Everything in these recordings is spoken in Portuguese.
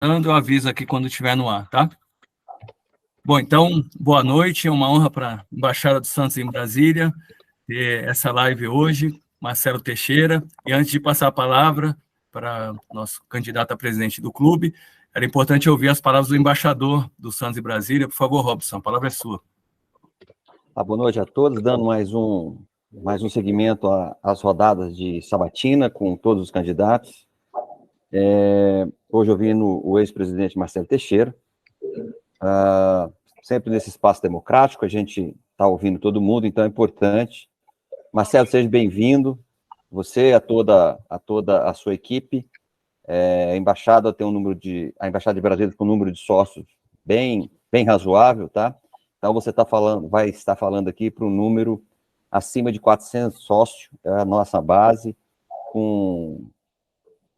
eu aviso aqui quando estiver no ar, tá? Bom, então, boa noite, é uma honra para a Embaixada do Santos em Brasília ter essa live hoje, Marcelo Teixeira, e antes de passar a palavra para o nosso candidato a presidente do clube, era importante ouvir as palavras do embaixador do Santos em Brasília. Por favor, Robson, a palavra é sua. Boa noite a todos, dando mais um segmento às rodadas de sabatina com todos os candidatos. Hoje ouvindo o ex-presidente Marcelo Teixeira, sempre nesse espaço democrático, a gente está ouvindo todo mundo, então é importante. Marcelo, seja bem-vindo, você, a toda a sua equipe. A Embaixada a Embaixada de Brasília com um número de sócios bem razoável, tá? Então você vai estar falando aqui para um número acima de 400 sócios, é a nossa base,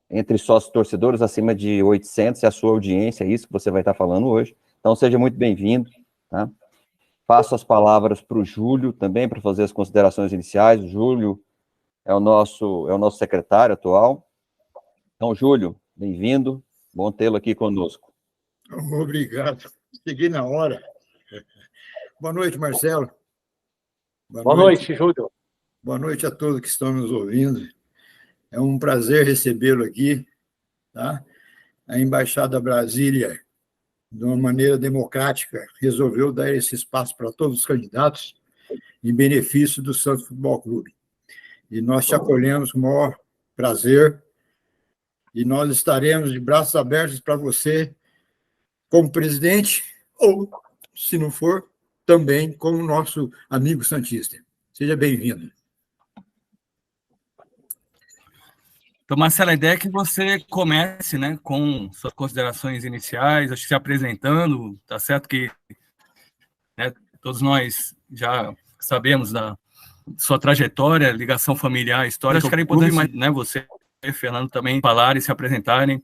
entre sócios torcedores acima de 800, é a sua audiência, é isso que você vai estar falando hoje. Então seja muito bem-vindo, tá? Passo as palavras para o Júlio também, para fazer as considerações iniciais. O Júlio é o nosso secretário atual. Então, Júlio, bem-vindo, bom tê-lo aqui conosco. Obrigado, cheguei na hora. Boa noite, Marcelo. Boa noite, Júlio. Boa noite a todos que estão nos ouvindo. É um prazer recebê-lo aqui, tá? A Embaixada Brasília, de uma maneira democrática, resolveu dar esse espaço para todos os candidatos em benefício do Santos Futebol Clube. E nós te acolhemos com o maior prazer e nós estaremos de braços abertos para você como presidente ou, se não for, também como nosso amigo santista. Seja bem-vindo. Então, Marcelo, a ideia é que você comece, né, com suas considerações iniciais, acho que se apresentando, tá certo que, né, todos nós já sabemos da sua trajetória, ligação familiar, história, acho que era importante mais, né, você e Fernando também falarem, se apresentarem,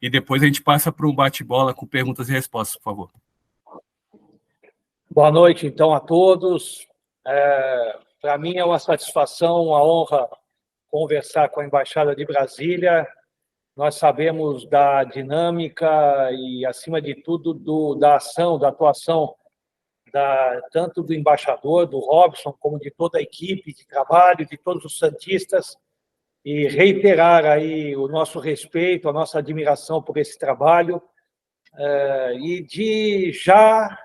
e depois a gente passa para um bate-bola com perguntas e respostas, por favor. Boa noite, então, a todos. Para mim é uma satisfação, uma honra conversar com a Embaixada de Brasília. Nós sabemos da dinâmica e, acima de tudo, da ação, da atuação, tanto do embaixador, do Robson, como de toda a equipe de trabalho, de todos os santistas, e reiterar aí o nosso respeito, a nossa admiração por esse trabalho, e de já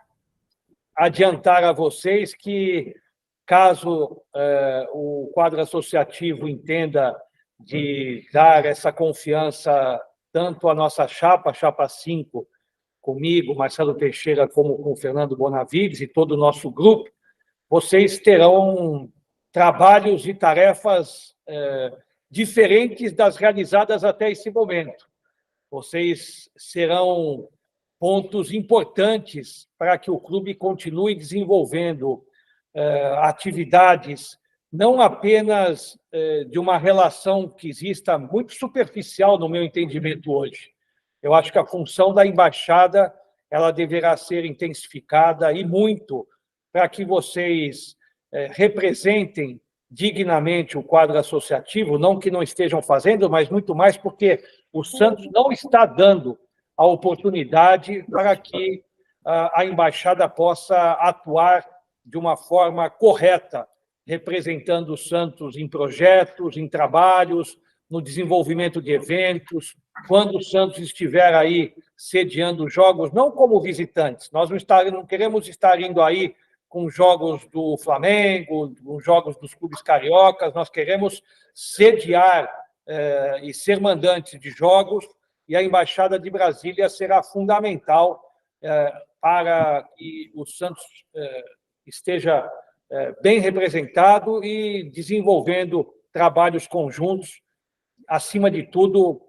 adiantar a vocês que, caso o quadro associativo entenda de dar essa confiança tanto à nossa chapa, a chapa 5, comigo, Marcelo Teixeira, como com o Fernando Bonavides e todo o nosso grupo, vocês terão trabalhos e tarefas diferentes das realizadas até esse momento. Vocês serão pontos importantes para que o clube continue desenvolvendo atividades, não apenas de uma relação que exista muito superficial, no meu entendimento hoje. Eu acho que a função da embaixada ela deverá ser intensificada e muito para que vocês representem dignamente o quadro associativo, não que não estejam fazendo, mas muito mais porque o Santos não está dando a oportunidade para que a embaixada possa atuar de uma forma correta, representando o Santos em projetos, em trabalhos, no desenvolvimento de eventos, quando o Santos estiver aí sediando jogos, não como visitantes, nós não queremos estar indo aí com jogos do Flamengo, com jogos dos clubes cariocas, nós queremos sediar e ser mandantes de jogos, e a Embaixada de Brasília será fundamental para que o Santos esteja bem representado e desenvolvendo trabalhos conjuntos. Acima de tudo,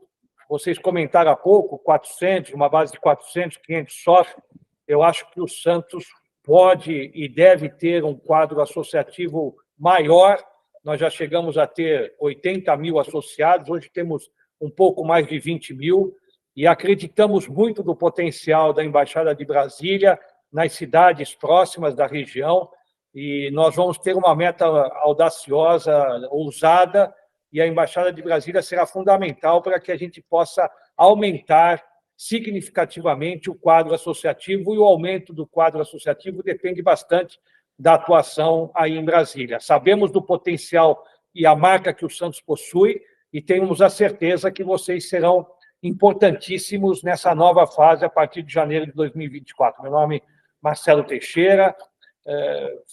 vocês comentaram há pouco, 400, uma base de 400, 500 sócios, eu acho que o Santos pode e deve ter um quadro associativo maior. Nós já chegamos a ter 80 mil associados, hoje temos um pouco mais de 20 mil, e acreditamos muito no potencial da Embaixada de Brasília nas cidades próximas da região, e nós vamos ter uma meta audaciosa, ousada, e a Embaixada de Brasília será fundamental para que a gente possa aumentar significativamente o quadro associativo, e o aumento do quadro associativo depende bastante da atuação aí em Brasília. Sabemos do potencial e a marca que o Santos possui e temos a certeza que vocês serão importantíssimos nessa nova fase a partir de janeiro de 2024. Meu nome é Marcelo Teixeira,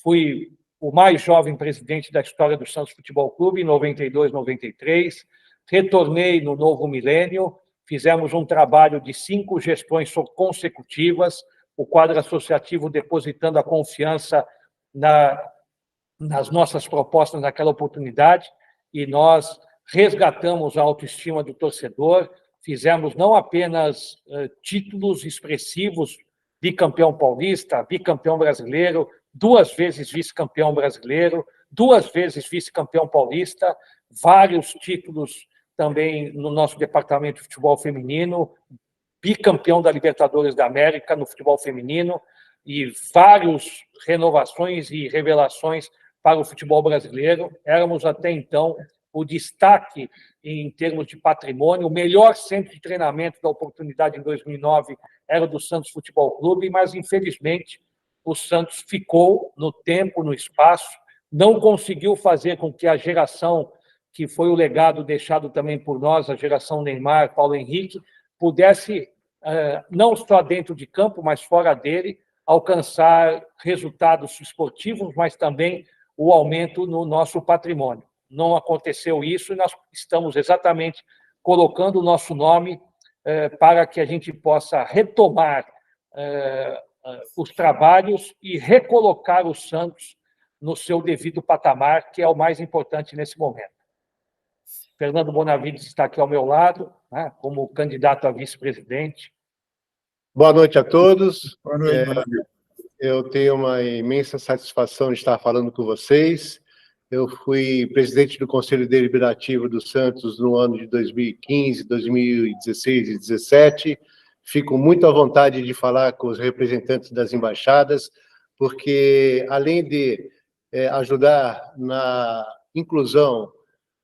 fui o mais jovem presidente da história do Santos Futebol Clube, em 92, 93, retornei no novo milênio, fizemos um trabalho de 5 gestões consecutivas, o quadro associativo depositando a confiança nas nossas propostas naquela oportunidade, e nós resgatamos a autoestima do torcedor, fizemos não apenas títulos expressivos, bicampeão paulista, bicampeão brasileiro, 2 vezes vice-campeão brasileiro, 2 vezes vice-campeão paulista, vários títulos também no nosso departamento de futebol feminino, bicampeão da Libertadores da América no futebol feminino, e várias renovações e revelações para o futebol brasileiro. Éramos até então o destaque em termos de patrimônio, o melhor centro de treinamento da oportunidade em 2009 era do Santos Futebol Clube, mas, infelizmente, o Santos ficou no tempo, no espaço, não conseguiu fazer com que a geração, que foi o legado deixado também por nós, a geração Neymar, Paulo Henrique, pudesse, não só dentro de campo, mas fora dele, alcançar resultados esportivos, mas também o aumento no nosso patrimônio. Não aconteceu isso e nós estamos exatamente colocando o nosso nome para que a gente possa retomar os trabalhos e recolocar o Santos no seu devido patamar, que é o mais importante nesse momento. Fernando Bonavides está aqui ao meu lado, né, como candidato a vice-presidente. Boa noite a todos. Boa noite, Bonavides. Eu tenho uma imensa satisfação de estar falando com vocês. Eu fui presidente do Conselho Deliberativo do Santos no ano de 2015, 2016 e 2017. Fico muito à vontade de falar com os representantes das embaixadas, porque, além de ajudar na inclusão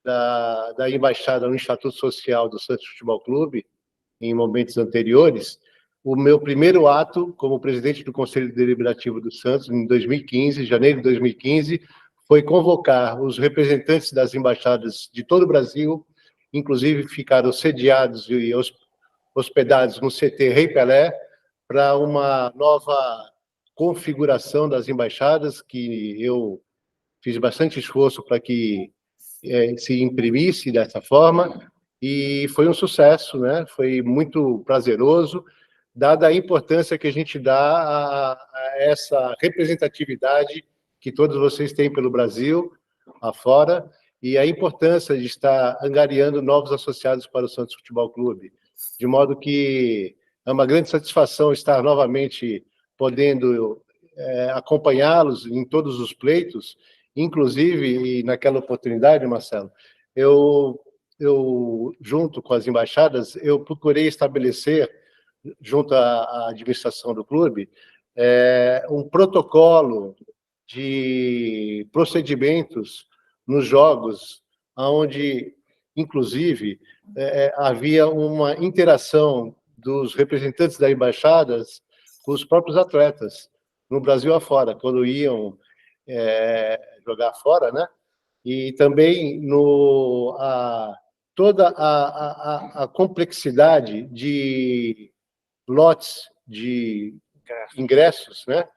da embaixada no Estatuto Social do Santos Futebol Clube, em momentos anteriores, o meu primeiro ato como presidente do Conselho Deliberativo do Santos, em 2015, janeiro de 2015, foi convocar os representantes das embaixadas de todo o Brasil, inclusive ficaram sediados e hospedados no CT Rei Pelé, para uma nova configuração das embaixadas, que eu fiz bastante esforço para que se imprimisse dessa forma, e foi um sucesso, né? Foi muito prazeroso, dada a importância que a gente dá a essa representatividade que todos vocês têm pelo Brasil, afora, e a importância de estar angariando novos associados para o Santos Futebol Clube, de modo que é uma grande satisfação estar novamente podendo acompanhá-los em todos os pleitos, inclusive, e naquela oportunidade, Marcelo, eu, junto com as embaixadas, eu procurei estabelecer, junto à administração do clube, um protocolo de procedimentos nos jogos, onde, inclusive, havia uma interação dos representantes das embaixadas com os próprios atletas, no Brasil afora, quando iam jogar fora, né? E também toda a complexidade de lotes de ingressos, né?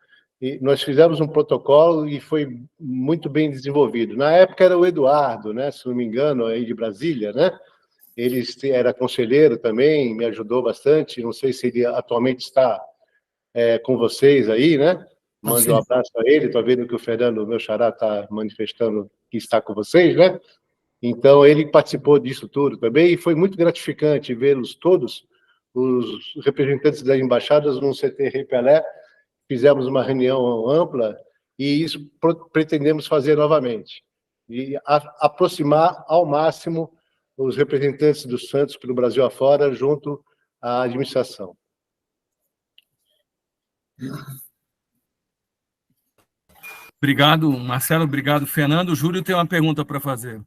E nós fizemos um protocolo e foi muito bem desenvolvido. Na época era o Eduardo, né? Se não me engano, aí de Brasília, né? Ele era conselheiro também, me ajudou bastante. Não sei se ele atualmente está com vocês aí, né? Mande um abraço a ele. Estou vendo que o Fernando, meu xará, está manifestando que está com vocês, né? Então, ele participou disso tudo também, e foi muito gratificante vê-los todos, os representantes das embaixadas, no CT Rei Pelé. Fizemos uma reunião ampla, e isso pretendemos fazer novamente. E aproximar ao máximo os representantes do Santos pelo Brasil afora, junto à administração. Obrigado, Marcelo. Obrigado, Fernando. O Júlio tem uma pergunta para fazer.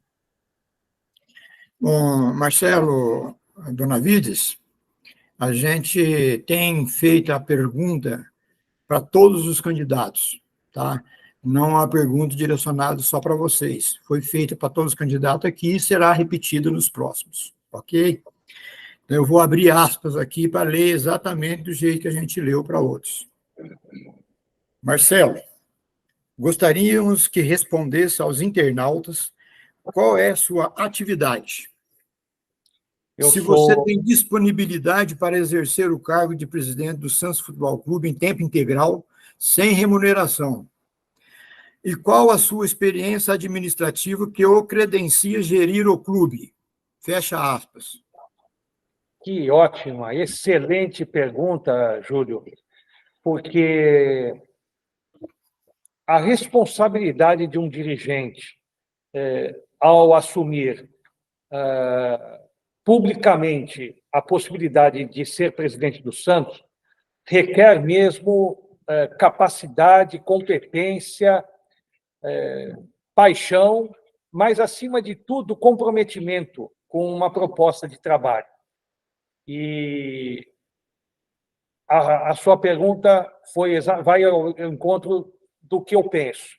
Bom, Marcelo Bonavides, a gente tem feito a pergunta para todos os candidatos, tá? Não é uma pergunta direcionada só para vocês. Foi feita para todos os candidatos aqui e será repetida nos próximos, ok? Então, eu vou abrir aspas aqui para ler exatamente do jeito que a gente leu para outros. Marcelo, gostaríamos que respondesse aos internautas qual é a sua atividade. Se você tem disponibilidade para exercer o cargo de presidente do Santos Futebol Clube em tempo integral, sem remuneração. E qual a sua experiência administrativa que o credencia gerir o clube? Fecha aspas. Que ótima, excelente pergunta, Júlio, porque a responsabilidade de um dirigente ao assumir publicamente a possibilidade de ser presidente do Santos requer mesmo capacidade, competência, paixão, mas, acima de tudo, comprometimento com uma proposta de trabalho. E a sua pergunta vai ao encontro do que eu penso.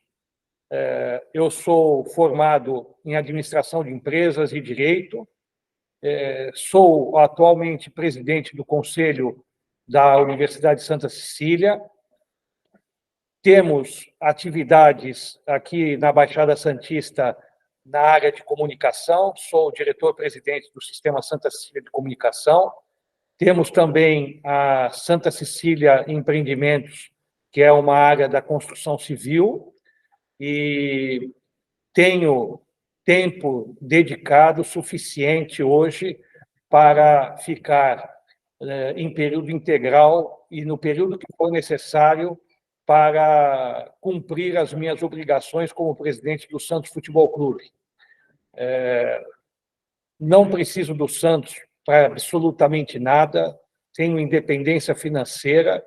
Eu sou formado em administração de empresas e direito, sou atualmente presidente do Conselho da Universidade de Santa Cecília. Temos atividades aqui na Baixada Santista na área de comunicação, sou diretor-presidente do Sistema Santa Cecília de Comunicação. Temos também a Santa Cecília Empreendimentos, que é uma área da construção civil, e tenho tempo dedicado suficiente hoje para ficar em período integral e no período que for necessário para cumprir as minhas obrigações como presidente do Santos Futebol Clube. Não preciso do Santos para absolutamente nada, tenho independência financeira,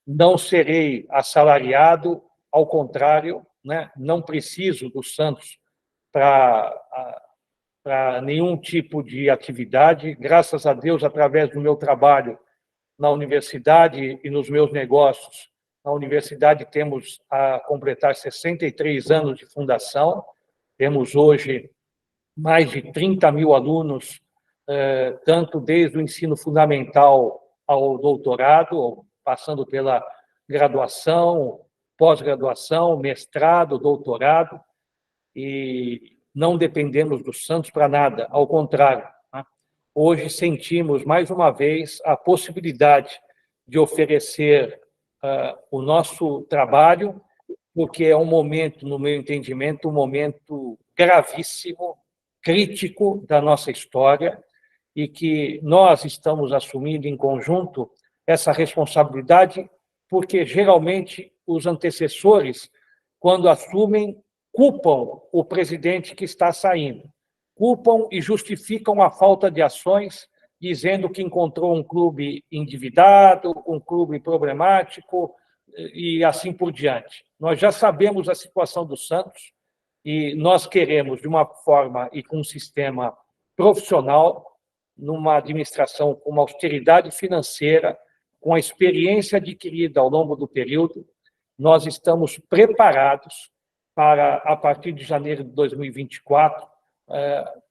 não serei assalariado, ao contrário, né? Não preciso do Santos para nenhum tipo de atividade. Graças a Deus, através do meu trabalho na universidade e nos meus negócios, na universidade temos a completar 63 anos de fundação, temos hoje mais de 30 mil alunos, tanto desde o ensino fundamental ao doutorado, passando pela graduação, pós-graduação, mestrado, doutorado, e não dependemos do Santos para nada, ao contrário. Né? Hoje sentimos, mais uma vez, a possibilidade de oferecer o nosso trabalho, porque é um momento, no meu entendimento, um momento gravíssimo, crítico da nossa história, e que nós estamos assumindo em conjunto essa responsabilidade, porque geralmente os antecessores, quando assumem, culpam o presidente que está saindo, culpam e justificam a falta de ações, dizendo que encontrou um clube endividado, um clube problemático e assim por diante. Nós já sabemos a situação do Santos e nós queremos, de uma forma e com um sistema profissional, numa administração com uma austeridade financeira, com a experiência adquirida ao longo do período, nós estamos preparados para, a partir de janeiro de 2024,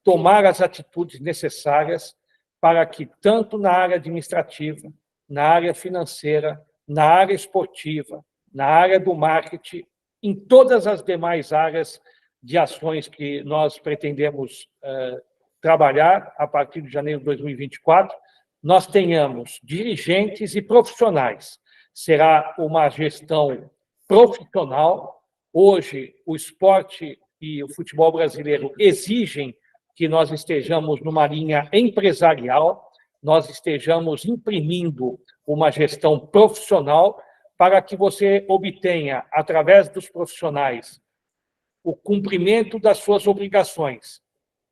tomar as atitudes necessárias para que, tanto na área administrativa, na área financeira, na área esportiva, na área do marketing, em todas as demais áreas de ações que nós pretendemos trabalhar a partir de janeiro de 2024, nós tenhamos dirigentes e profissionais. Será uma gestão profissional. Hoje, o esporte e o futebol brasileiro exigem que nós estejamos numa linha empresarial, nós estejamos imprimindo uma gestão profissional para que você obtenha, através dos profissionais, o cumprimento das suas obrigações,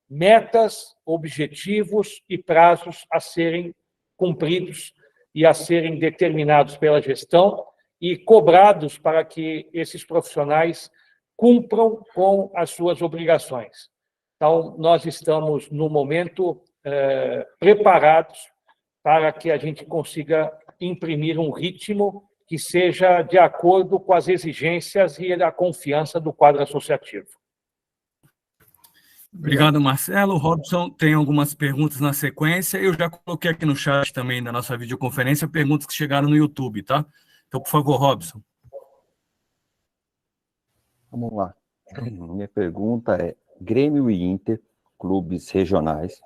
metas, objetivos e prazos a serem cumpridos e a serem determinados pela gestão e cobrados para que esses profissionais cumpram com as suas obrigações. Então, nós estamos, no momento, preparados para que a gente consiga imprimir um ritmo que seja de acordo com as exigências e a confiança do quadro associativo. Obrigado, Marcelo. Robson tem algumas perguntas na sequência. Eu já coloquei aqui no chat também da nossa videoconferência perguntas que chegaram no YouTube, tá? Então, por favor, Robson. Vamos lá. Minha pergunta é: Grêmio e Inter, clubes regionais,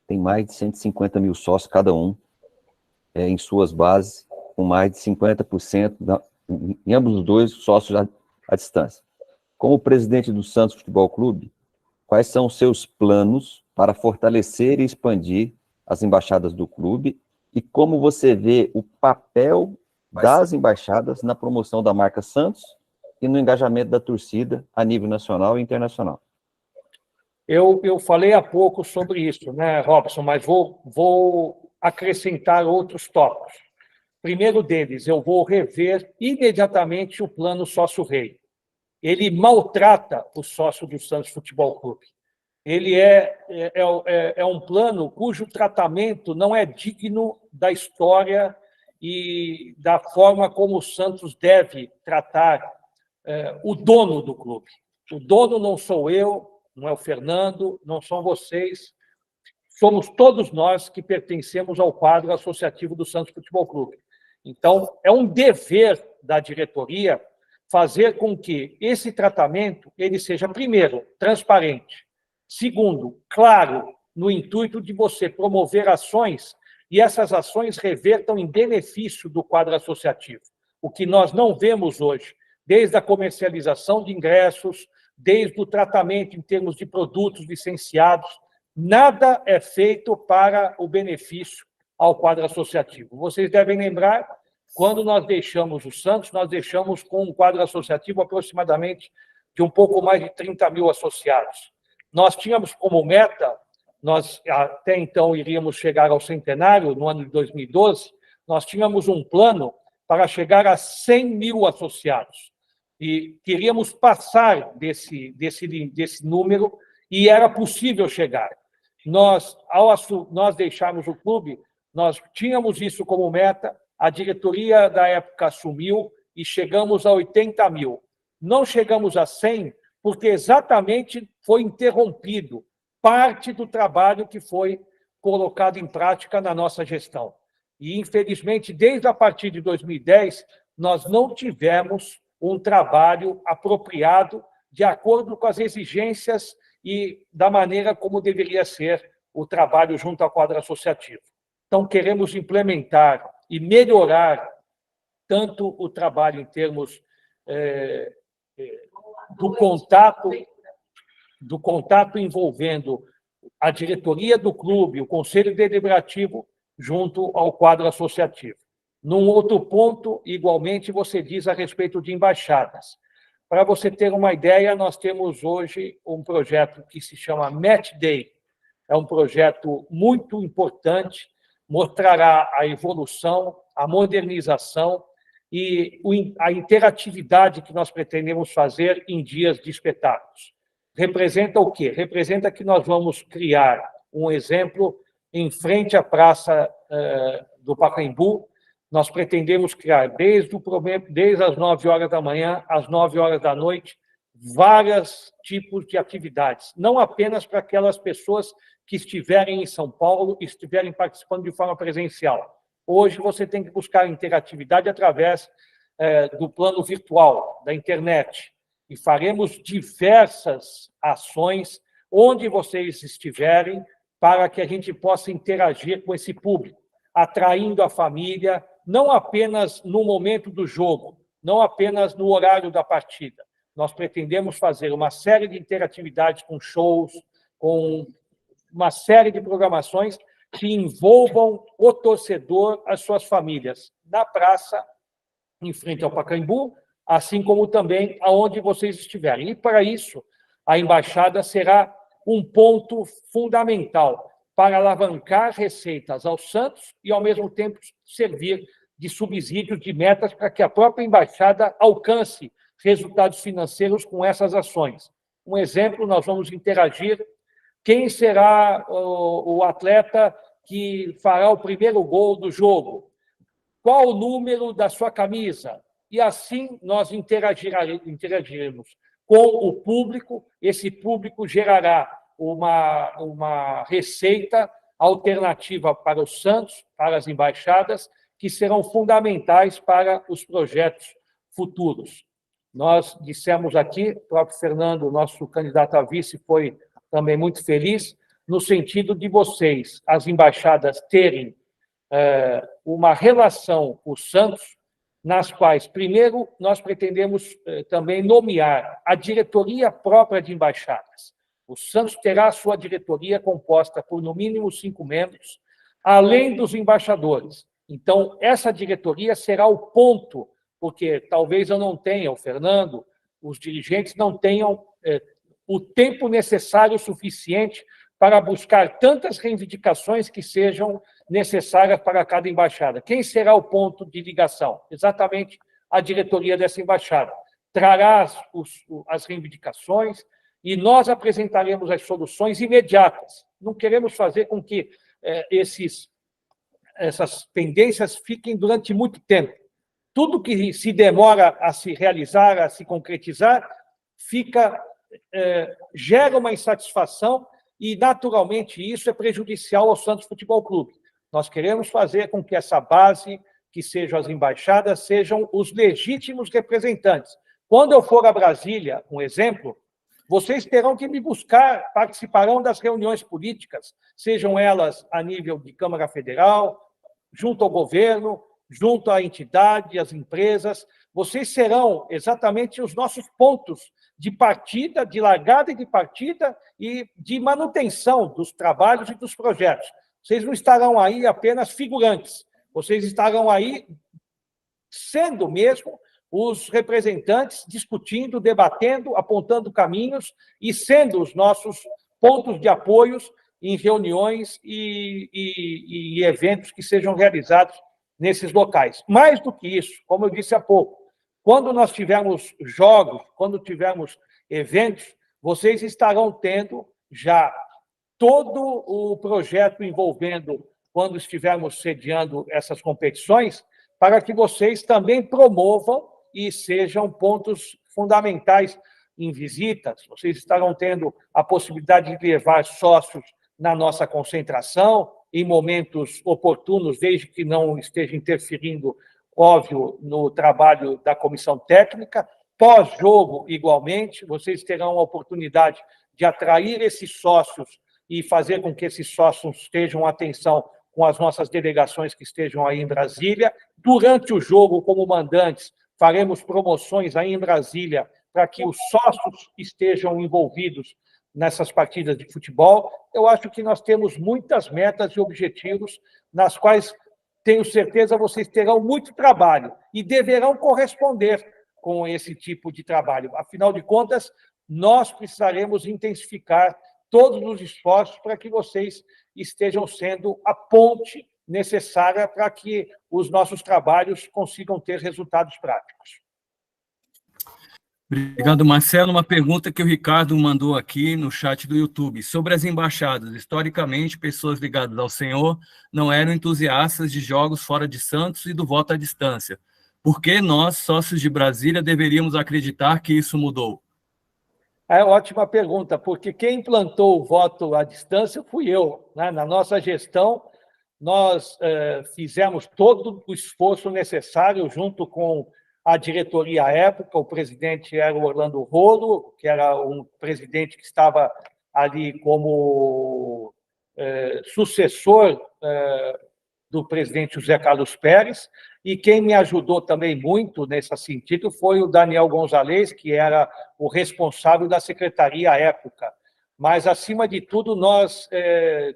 tem mais de 150 mil sócios cada um, em suas bases, com mais de 50% em ambos os dois sócios à distância. Como presidente do Santos Futebol Clube, quais são os seus planos para fortalecer e expandir as embaixadas do clube e como você vê o papel das embaixadas na promoção da marca Santos e no engajamento da torcida a nível nacional e internacional? Eu falei há pouco sobre isso, né, Robson, mas vou acrescentar outros tópicos. Primeiro deles, eu vou rever imediatamente o plano sócio-rei. Ele maltrata o sócio do Santos Futebol Clube. Ele é um plano cujo tratamento não é digno da história e da forma como o Santos deve tratar o dono do clube. O dono não sou eu, não é o Fernando, não são vocês, somos todos nós que pertencemos ao quadro associativo do Santos Futebol Clube. Então, é um dever da diretoria fazer com que esse tratamento ele seja, primeiro, transparente, segundo, claro, no intuito de você promover ações e essas ações revertam em benefício do quadro associativo. O que nós não vemos hoje, desde a comercialização de ingressos, desde o tratamento em termos de produtos licenciados, nada é feito para o benefício ao quadro associativo. Vocês devem lembrar, quando nós deixamos o Santos, nós deixamos com um quadro associativo aproximadamente de um pouco mais de 30 mil associados. Nós tínhamos como meta, nós até então iríamos chegar ao centenário, no ano de 2012, nós tínhamos um plano para chegar a 100 mil associados. E queríamos passar desse número e era possível chegar. Nós deixarmos o clube, nós tínhamos isso como meta, a diretoria da época assumiu e chegamos a 80 mil. Não chegamos a 100 porque exatamente foi interrompido parte do trabalho que foi colocado em prática na nossa gestão. E, infelizmente, desde a partir de 2010, nós não tivemos um trabalho apropriado de acordo com as exigências e da maneira como deveria ser o trabalho junto ao quadro associativo. Então, queremos implementar e melhorar tanto o trabalho em termos do contato envolvendo a diretoria do clube, o conselho deliberativo, junto ao quadro associativo. Num outro ponto, igualmente, você diz a respeito de embaixadas. Para você ter uma ideia, nós temos hoje um projeto que se chama Match Day. É um projeto muito importante, mostrará a evolução, a modernização e a interatividade que nós pretendemos fazer em dias de espetáculos. Representa o quê? Representa que nós vamos criar um exemplo em frente à Praça do Pacaembu. Nós pretendemos criar, desde as 9 horas da manhã às 9 horas da noite, vários tipos de atividades, não apenas para aquelas pessoas que estiverem em São Paulo e estiverem participando de forma presencial. Hoje você tem que buscar interatividade através do plano virtual, da internet, e faremos diversas ações onde vocês estiverem para que a gente possa interagir com esse público, atraindo a família, não apenas no momento do jogo, não apenas no horário da partida. Nós pretendemos fazer uma série de interatividades com shows, com uma série de programações que envolvam o torcedor, as suas famílias, na praça, em frente ao Pacaembu, assim como também aonde vocês estiverem. E, para isso, a embaixada será um ponto fundamental para alavancar receitas ao Santos e, ao mesmo tempo, servir de subsídio de metas para que a própria embaixada alcance resultados financeiros com essas ações. Um exemplo, nós vamos interagir quem será o atleta que fará o primeiro gol do jogo? Qual o número da sua camisa? E assim nós interagiremos com o público, esse público gerará uma receita alternativa para o Santos, para as embaixadas, que serão fundamentais para os projetos futuros. Nós dissemos aqui, o próprio Fernando, nosso candidato a vice, foi também muito feliz, no sentido de vocês, as embaixadas, terem uma relação com o Santos, nas quais, primeiro, nós pretendemos também nomear a diretoria própria de embaixadas. O Santos terá a sua diretoria composta por, no mínimo, 5 membros, além dos embaixadores. Então, essa diretoria será o ponto, porque talvez eu não tenha, o Fernando, os dirigentes não tenham o tempo necessário suficiente para buscar tantas reivindicações que sejam necessárias para cada embaixada. Quem será o ponto de ligação? Exatamente a diretoria dessa embaixada. Trará as reivindicações e nós apresentaremos as soluções imediatas. Não queremos fazer com que essas pendências fiquem durante muito tempo. Tudo que se demora a se realizar, a se concretizar, gera uma insatisfação e, naturalmente, isso é prejudicial ao Santos Futebol Clube. Nós queremos fazer com que essa base, que sejam as embaixadas, sejam os legítimos representantes. Quando eu for a Brasília, um exemplo, vocês terão que me buscar, participarão das reuniões políticas, sejam elas a nível de Câmara Federal, junto ao governo, junto à entidade, às empresas. Vocês serão exatamente os nossos pontos de partida, de largada e de partida e de manutenção dos trabalhos e dos projetos. Vocês não estarão aí apenas figurantes, vocês estarão aí sendo mesmo os representantes, discutindo, debatendo, apontando caminhos e sendo os nossos pontos de apoios em reuniões e eventos que sejam realizados nesses locais. Mais do que isso, como eu disse há pouco, quando nós tivermos jogos, quando tivermos eventos, vocês estarão tendo já todo o projeto envolvendo, quando estivermos sediando essas competições, para que vocês também promovam e sejam pontos fundamentais em visitas. Vocês estarão tendo a possibilidade de levar sócios na nossa concentração, em momentos oportunos, desde que não esteja interferindo, óbvio, no trabalho da comissão técnica. Pós-jogo, igualmente, vocês terão a oportunidade de atrair esses sócios e fazer com que esses sócios estejam atenção com as nossas delegações que estejam aí em Brasília. Durante o jogo, como mandantes, faremos promoções aí em Brasília para que os sócios estejam envolvidos nessas partidas de futebol. Eu acho que nós temos muitas metas e objetivos nas quais, tenho certeza, vocês terão muito trabalho e deverão corresponder com esse tipo de trabalho. Afinal de contas, nós precisaremos intensificar todos os esforços para que vocês estejam sendo a ponte necessária para que os nossos trabalhos consigam ter resultados práticos. Obrigado, Marcelo. Uma pergunta que o Ricardo mandou aqui no chat do YouTube. Sobre as embaixadas, historicamente, pessoas ligadas ao senhor não eram entusiastas de jogos fora de Santos e do voto à distância. Por que nós, sócios de Brasília, deveríamos acreditar que isso mudou? É ótima pergunta, porque quem implantou o voto à distância fui eu. Né? Na nossa gestão, nós fizemos todo o esforço necessário junto com a diretoria à época. O presidente era o Orlando Rolo, que era um presidente que estava ali como sucessor do presidente José Carlos Pérez, e quem me ajudou também muito nesse sentido foi o Daniel Gonzalez, que era o responsável da secretaria à época. Mas, acima de tudo, nós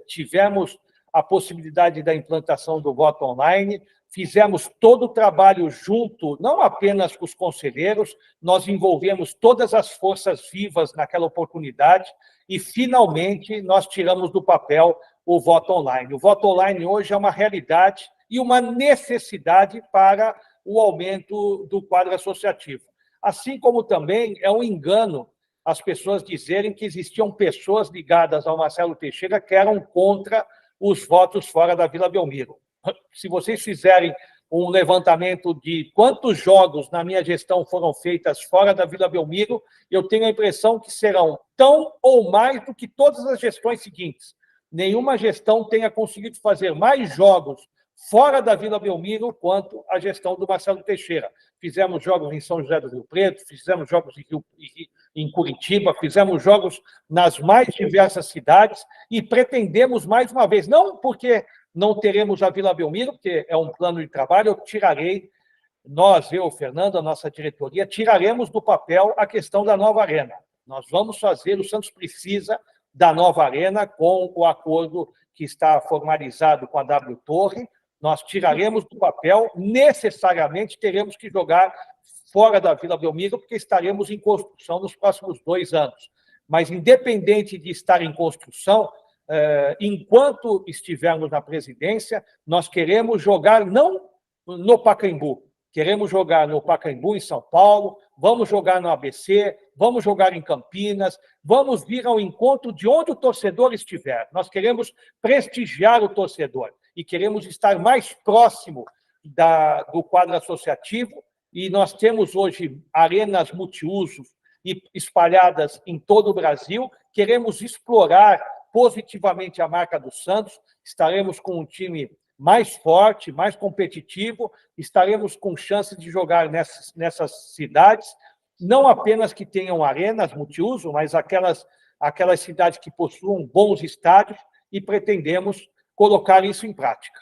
tivemos a possibilidade da implantação do voto online, fizemos todo o trabalho junto, não apenas com os conselheiros, nós envolvemos todas as forças vivas naquela oportunidade e, finalmente, nós tiramos do papel o voto online. O voto online hoje é uma realidade e uma necessidade para o aumento do quadro associativo. Assim como também é um engano as pessoas dizerem que existiam pessoas ligadas ao Marcelo Teixeira que eram contra os votos fora da Vila Belmiro. Se vocês fizerem um levantamento de quantos jogos na minha gestão foram feitas fora da Vila Belmiro, eu tenho a impressão que serão tão ou mais do que todas as gestões seguintes. Nenhuma gestão tenha conseguido fazer mais jogos fora da Vila Belmiro quanto a gestão do Marcelo Teixeira. Fizemos jogos em São José do Rio Preto, fizemos jogos em Curitiba, fizemos jogos nas mais diversas cidades e pretendemos mais uma vez, não porque não teremos a Vila Belmiro, porque é um plano de trabalho, eu tirarei, nós, eu, o Fernando, a nossa diretoria, tiraremos do papel a questão da nova arena. Nós vamos fazer, o Santos precisa da nova arena com o acordo que está formalizado com a W Torre, nós tiraremos do papel, necessariamente teremos que jogar fora da Vila Belmiro, porque estaremos em construção nos próximos 2 anos. Mas, independente de estar em construção, enquanto estivermos na presidência, nós queremos jogar não no Pacaembu, queremos jogar no Pacaembu, em São Paulo, vamos jogar no ABC, vamos jogar em Campinas, vamos vir ao encontro de onde o torcedor estiver. Nós queremos prestigiar o torcedor e queremos estar mais próximo do quadro associativo, e nós temos hoje arenas multiusos espalhadas em todo o Brasil, queremos explorar positivamente a marca do Santos, estaremos com um time mais forte, mais competitivo, estaremos com chance de jogar nessas cidades, não apenas que tenham arenas multiuso, mas aquelas cidades que possuam bons estádios, e pretendemos colocar isso em prática.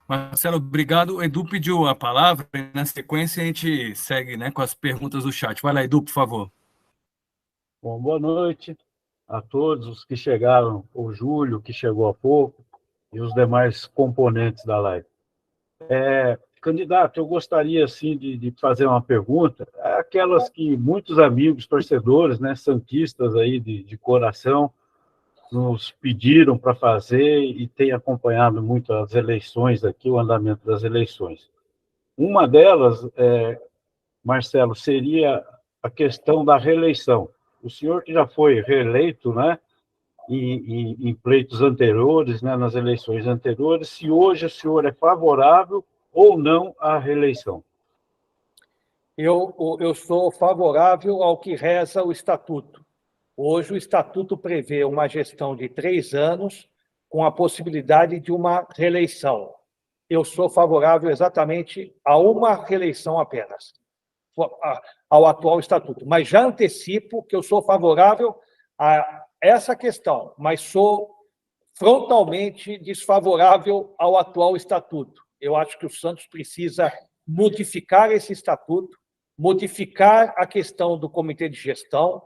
Marcelo, obrigado. O Edu pediu a palavra, e na sequência a gente segue, né, com as perguntas do chat. Vai lá, Edu, por favor. Bom, boa noite a todos os que chegaram, o Júlio, que chegou há pouco, e os demais componentes da live. Candidato, eu gostaria, assim, de fazer uma pergunta, aquelas que muitos amigos, torcedores, né, santistas aí de coração, nos pediram para fazer e tem acompanhado muito as eleições aqui, o andamento das eleições. Uma delas, Marcelo, seria a questão da reeleição. O senhor que já foi reeleito, né, em pleitos anteriores, né, nas eleições anteriores, se hoje o senhor é favorável ou não à reeleição? Eu sou favorável ao que reza o Estatuto. Hoje, o Estatuto prevê uma gestão de 3 anos com a possibilidade de uma reeleição. Eu sou favorável exatamente a uma reeleição apenas, ao atual Estatuto. Mas já antecipo que eu sou favorável a essa questão, mas sou frontalmente desfavorável ao atual Estatuto. Eu acho que o Santos precisa modificar esse Estatuto, modificar a questão do Comitê de Gestão.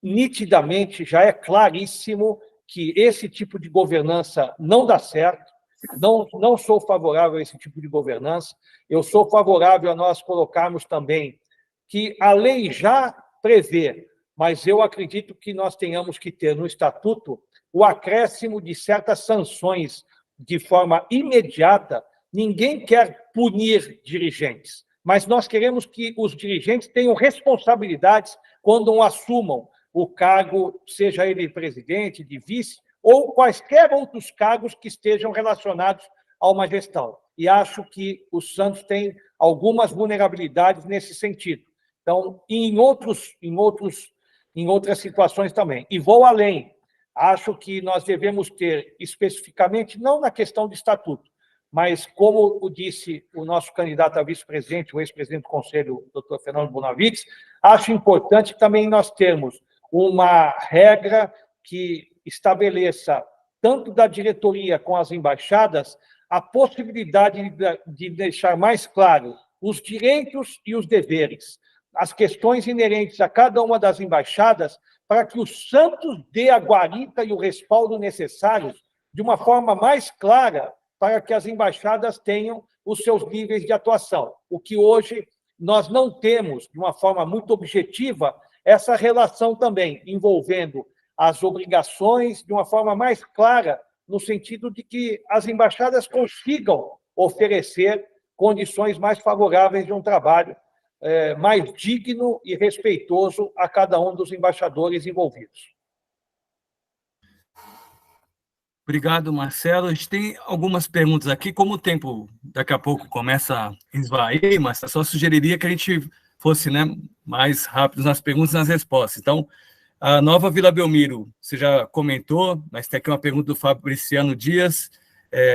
Nitidamente, já é claríssimo que esse tipo de governança não dá certo, não sou favorável a esse tipo de governança, eu sou favorável a nós colocarmos também que a lei já prevê, mas eu acredito que nós tenhamos que ter no Estatuto o acréscimo de certas sanções de forma imediata. Ninguém quer punir dirigentes, mas nós queremos que os dirigentes tenham responsabilidades quando assumam o cargo, seja ele presidente, de vice, ou quaisquer outros cargos que estejam relacionados a uma gestão. E acho que o Santos tem algumas vulnerabilidades nesse sentido. Então, em outras situações também. E vou além. Acho que nós devemos ter, especificamente, não na questão de estatuto, mas, como disse o nosso candidato a vice-presidente, o ex-presidente do Conselho, doutor Fernando Bonavides, acho importante também nós termos uma regra que estabeleça, tanto da diretoria com as embaixadas, a possibilidade de deixar mais claro os direitos e os deveres, as questões inerentes a cada uma das embaixadas, para que o Santos dê a guarita e o respaldo necessários de uma forma mais clara, para que as embaixadas tenham os seus níveis de atuação. O que hoje nós não temos, de uma forma muito objetiva, essa relação também, envolvendo as obrigações de uma forma mais clara, no sentido de que as embaixadas consigam oferecer condições mais favoráveis de um trabalho mais digno e respeitoso a cada um dos embaixadores envolvidos. Obrigado, Marcelo. A gente tem algumas perguntas aqui. Como o tempo daqui a pouco começa a esvair, mas só sugeriria que a gente fosse, né, mais rápidos nas perguntas e nas respostas. Então, a nova Vila Belmiro, você já comentou, mas tem aqui uma pergunta do Fabriciano Dias,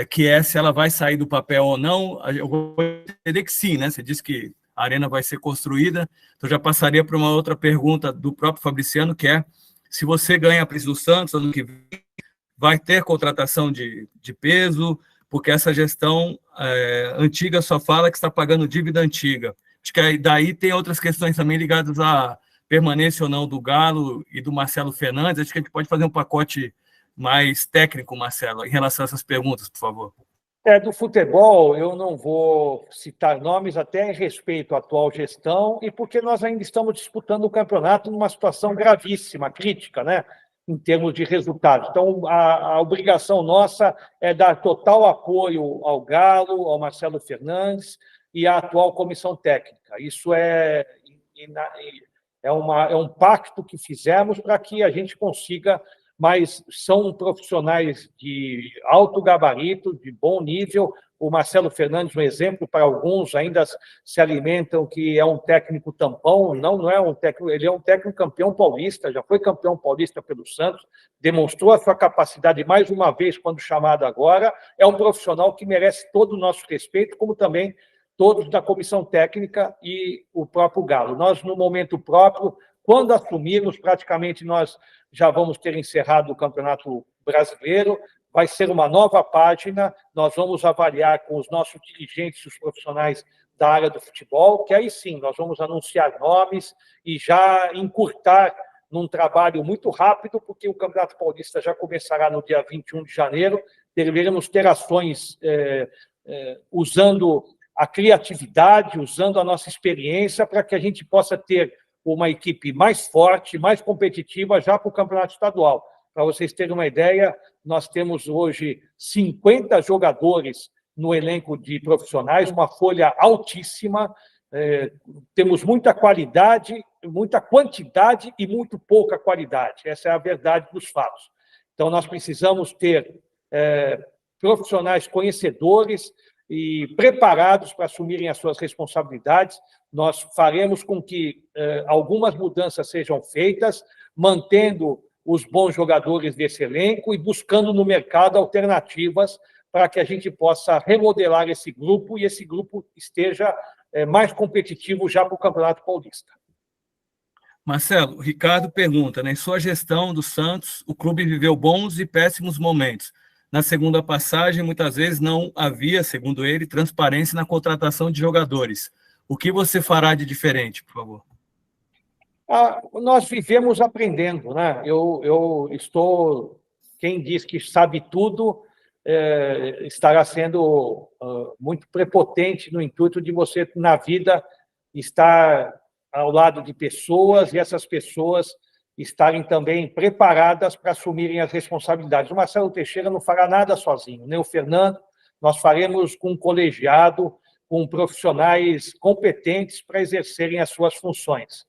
que é se ela vai sair do papel ou não. Eu vou entender que sim, né? Você disse que a arena vai ser construída, então já passaria para uma outra pergunta do próprio Fabriciano, que é se você ganha a Pris do Santos ano que vem, vai ter contratação de peso, porque essa gestão antiga só fala que está pagando dívida antiga. Acho que daí tem outras questões também ligadas à permanência ou não do Galo e do Marcelo Fernandes. Acho que a gente pode fazer um pacote mais técnico, Marcelo, em relação a essas perguntas, por favor. Do futebol, eu não vou citar nomes, até em respeito à atual gestão, e porque nós ainda estamos disputando o campeonato numa situação gravíssima, crítica, né, em termos de resultados. Então, a obrigação nossa é dar total apoio ao Galo, ao Marcelo Fernandes e à atual comissão técnica. Isso é um pacto que fizemos para que a gente consiga, mas são profissionais de alto gabarito, de bom nível. O Marcelo Fernandes, um exemplo para alguns, ainda se alimentam que é um técnico tampão. Não é um técnico, ele é um técnico campeão paulista, já foi campeão paulista pelo Santos, demonstrou a sua capacidade mais uma vez quando chamado agora. É um profissional que merece todo o nosso respeito, como também todos da comissão técnica e o próprio Galo. Nós, no momento próprio, quando assumirmos, praticamente nós já vamos ter encerrado o Campeonato Brasileiro, vai ser uma nova página, nós vamos avaliar com os nossos dirigentes, os profissionais da área do futebol, que aí sim, nós vamos anunciar nomes e já encurtar num trabalho muito rápido, porque o Campeonato Paulista já começará no dia 21 de janeiro, deveremos ter ações usando a criatividade, usando a nossa experiência, para que a gente possa ter uma equipe mais forte, mais competitiva já para o campeonato estadual. Para vocês terem uma ideia, nós temos hoje 50 jogadores no elenco de profissionais, uma folha altíssima, temos muita qualidade, muita quantidade e muito pouca qualidade. Essa é a verdade dos fatos. Então, nós precisamos ter profissionais conhecedores e preparados para assumirem as suas responsabilidades. Nós faremos com que algumas mudanças sejam feitas, mantendo os bons jogadores desse elenco e buscando no mercado alternativas para que a gente possa remodelar esse grupo e esse grupo esteja mais competitivo já para o Campeonato Paulista. Marcelo, o Ricardo pergunta, né, em sua gestão do Santos, o clube viveu bons e péssimos momentos. Na segunda passagem, muitas vezes não havia, segundo ele, transparência na contratação de jogadores. O que você fará de diferente, por favor? Nós vivemos aprendendo, né? Eu estou... Quem diz que sabe tudo estará sendo muito prepotente no intuito de você, na vida, estar ao lado de pessoas e essas pessoas estarem também preparadas para assumirem as responsabilidades. O Marcelo Teixeira não fará nada sozinho, nem o Fernando. Nós faremos com um colegiado, com profissionais competentes para exercerem as suas funções.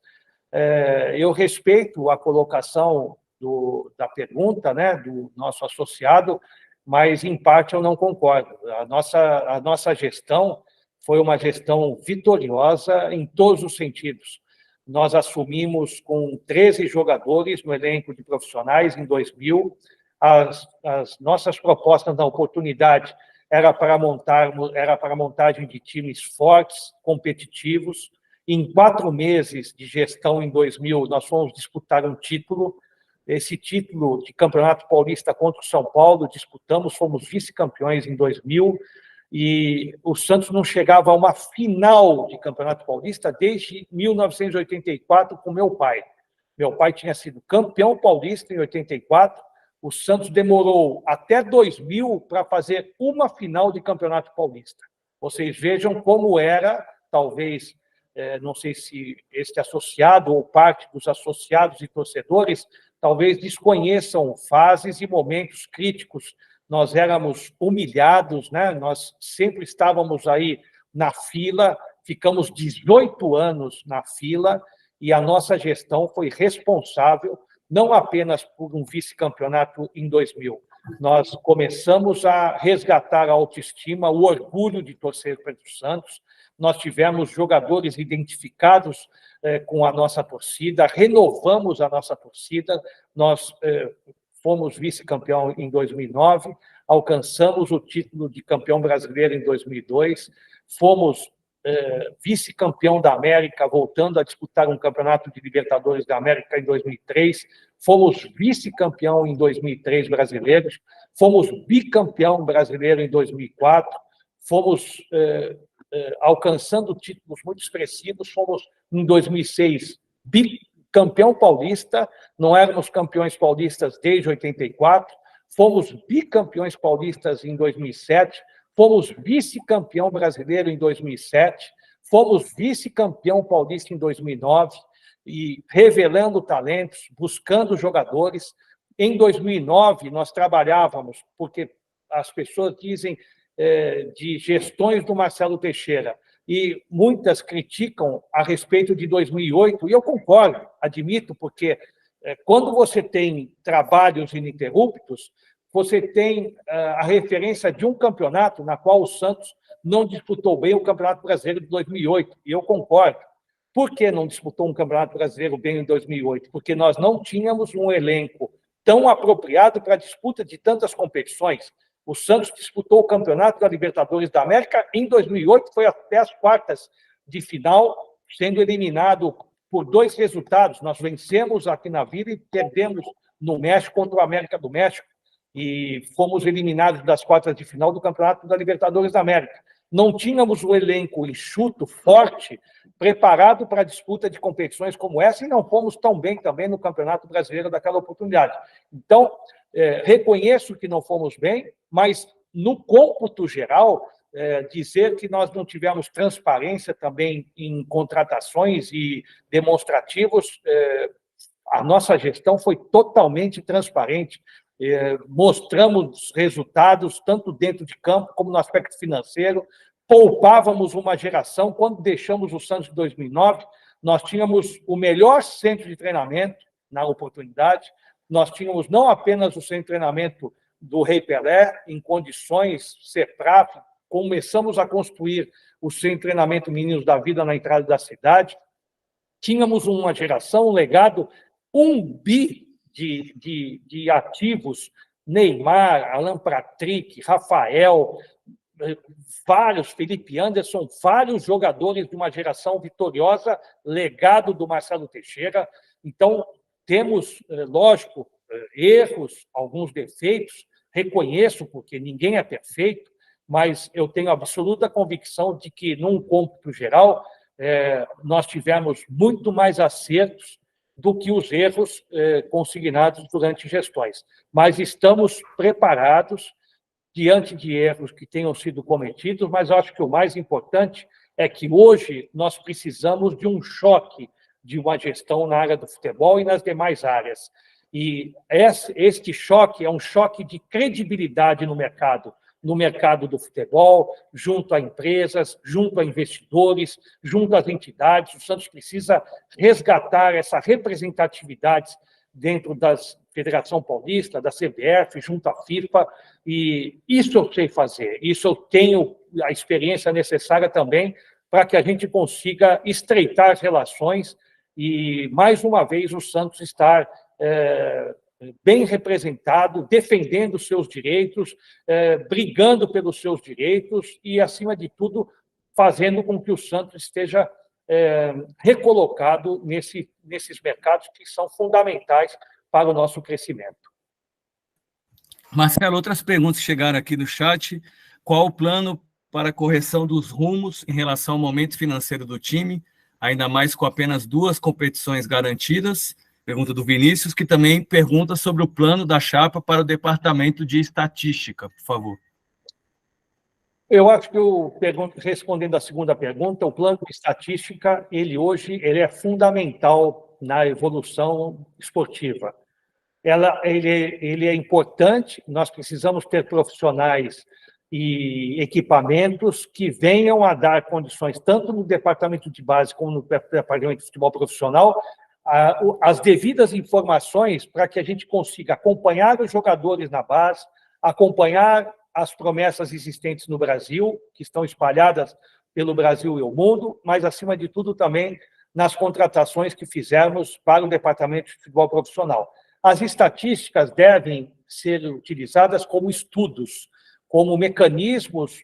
Eu respeito a colocação da pergunta, né, do nosso associado, mas, em parte, eu não concordo. A nossa gestão foi uma gestão vitoriosa em todos os sentidos. Nós assumimos com 13 jogadores no elenco de profissionais em 2000. As nossas propostas na oportunidade era para montagem de times fortes, competitivos. Em 4 meses de gestão em 2000, nós fomos disputar um título. Esse título de Campeonato Paulista contra o São Paulo, disputamos, fomos vice-campeões em 2000, e o Santos não chegava a uma final de Campeonato Paulista desde 1984 com meu pai. Meu pai tinha sido campeão paulista em 84, o Santos demorou até 2000 para fazer uma final de Campeonato Paulista. Vocês vejam como era, talvez, não sei se este associado ou parte dos associados e torcedores talvez desconheçam fases e momentos críticos. Nós éramos humilhados, né? Nós sempre estávamos aí na fila, ficamos 18 anos na fila, e a nossa gestão foi responsável, não apenas por um vice-campeonato em 2000, nós começamos a resgatar a autoestima, o orgulho de torcer para o Santos. Nós tivemos jogadores identificados com a nossa torcida, renovamos a nossa torcida, nós fomos vice-campeão em 2009, alcançamos o título de campeão brasileiro em 2002, fomos vice-campeão da América, voltando a disputar um campeonato de Libertadores da América em 2003, fomos vice-campeão em 2003 brasileiros, fomos bicampeão brasileiro em 2004, fomos alcançando títulos muito expressivos, fomos em 2006 bicampeão paulista, não éramos campeões paulistas desde 84, fomos bicampeões paulistas em 2007, fomos vice-campeão brasileiro em 2007, fomos vice-campeão paulista em 2009, e revelando talentos, buscando jogadores. Em 2009, nós trabalhávamos, porque as pessoas dizem de gestões do Marcelo Teixeira, e muitas criticam a respeito de 2008, e eu concordo, admito, porque quando você tem trabalhos ininterruptos, você tem a referência de um campeonato na qual o Santos não disputou bem o Campeonato Brasileiro de 2008, e eu concordo. Por que não disputou um Campeonato Brasileiro bem em 2008? Porque nós não tínhamos um elenco tão apropriado para a disputa de tantas competições. O Santos disputou o Campeonato da Libertadores da América em 2008, foi até as quartas de final, sendo eliminado por 2 resultados. Nós vencemos aqui na Vila e perdemos no México contra o América do México, e fomos eliminados das quartas de final do Campeonato da Libertadores da América. Não tínhamos o elenco enxuto, forte, preparado para a disputa de competições como essa, e não fomos tão bem também no Campeonato Brasileiro daquela oportunidade. Então, reconheço que não fomos bem, mas, no cômputo geral, dizer que nós não tivemos transparência também em contratações e demonstrativos, a nossa gestão foi totalmente transparente. Mostramos resultados, tanto dentro de campo como no aspecto financeiro, poupávamos uma geração. Quando deixamos o Santos em 2009, nós tínhamos o melhor centro de treinamento na oportunidade, nós tínhamos não apenas o centro de treinamento do Rei Pelé, em condições CEPRAF, começamos a construir o centro de treinamento Meninos da Vida na entrada da cidade, tínhamos uma geração, um legado, 1 bi de ativos, Neymar, Alan Patrick, Rafael, vários, Felipe Anderson, vários jogadores de uma geração vitoriosa, legado do Marcelo Teixeira. Então, temos, lógico, erros, alguns defeitos, reconheço, porque ninguém é perfeito, mas eu tenho absoluta convicção de que, num cômputo geral, nós tivemos muito mais acertos do que os erros consignados durante gestões. Mas estamos preparados diante de erros que tenham sido cometidos, mas acho que o mais importante é que hoje nós precisamos de um choque de uma gestão na área do futebol e nas demais áreas. E este choque é um choque de credibilidade no mercado do futebol, junto a empresas, junto a investidores, junto às entidades. O Santos precisa resgatar essa representatividade dentro da Federação Paulista, da CBF, junto à FIFA, e isso eu sei fazer, isso eu tenho a experiência necessária também para que a gente consiga estreitar as relações e, mais uma vez, o Santos estar bem representado, defendendo os seus direitos, brigando pelos seus direitos e, acima de tudo, fazendo com que o Santos esteja recolocado nesses mercados que são fundamentais para o nosso crescimento. Marcelo, outras perguntas chegaram aqui no chat. Qual o plano para a correção dos rumos em relação ao momento financeiro do time, ainda mais com apenas 2 competições garantidas? Pergunta do Vinícius, que também pergunta sobre o plano da chapa para o departamento de estatística, por favor. Eu acho que, respondendo à segunda pergunta, o plano de estatística, ele é fundamental na evolução esportiva. Ele é importante, nós precisamos ter profissionais e equipamentos que venham a dar condições, tanto no departamento de base como no departamento de futebol profissional, as devidas informações para que a gente consiga acompanhar os jogadores na base, acompanhar as promessas existentes no Brasil, que estão espalhadas pelo Brasil e o mundo, mas, acima de tudo, também nas contratações que fizermos para o Departamento de Futebol Profissional. As estatísticas devem ser utilizadas como estudos, como mecanismos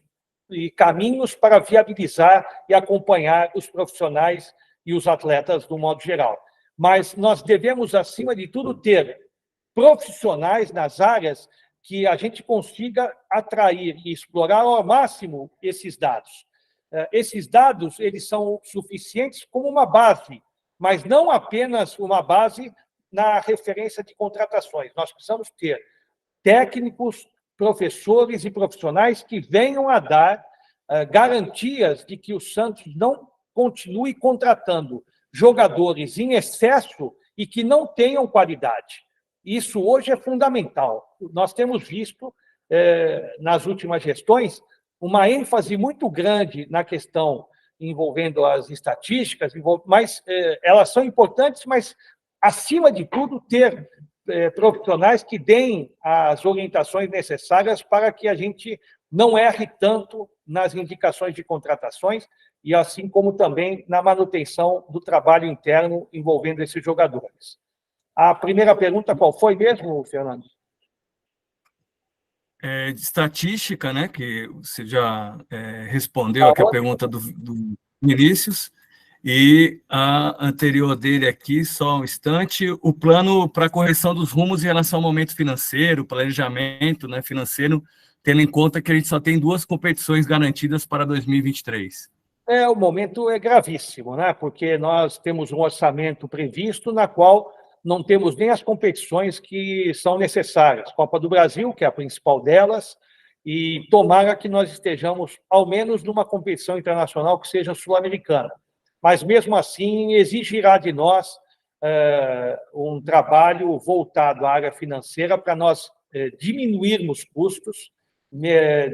e caminhos para viabilizar e acompanhar os profissionais e os atletas do modo geral. Mas nós devemos, acima de tudo, ter profissionais nas áreas que a gente consiga atrair e explorar ao máximo esses dados. Esses dados, eles são suficientes como uma base, mas não apenas uma base na referência de contratações. Nós precisamos ter técnicos, professores e profissionais que venham a dar garantias de que o Santos não continue contratando jogadores em excesso e que não tenham qualidade. Isso hoje é fundamental. Nós temos visto, nas últimas gestões, uma ênfase muito grande na questão envolvendo as estatísticas, mas elas são importantes, mas, acima de tudo, ter profissionais que deem as orientações necessárias para que a gente não erre tanto nas indicações de contratações e assim como também na manutenção do trabalho interno envolvendo esses jogadores. A primeira pergunta qual foi mesmo, Fernando? De estatística, né, que você já respondeu aqui a pergunta do Vinícius, e a anterior dele aqui, só um instante, o plano para correção dos rumos em relação ao momento financeiro, planejamento, né, financeiro, tendo em conta que a gente só tem 2 competições garantidas para 2023. O momento é gravíssimo, né, porque nós temos um orçamento previsto na qual não temos nem as competições que são necessárias. Copa do Brasil, que é a principal delas, e tomara que nós estejamos, ao menos, numa competição internacional que seja sul-americana. Mas, mesmo assim, exigirá de nós um trabalho voltado à área financeira para nós diminuirmos custos,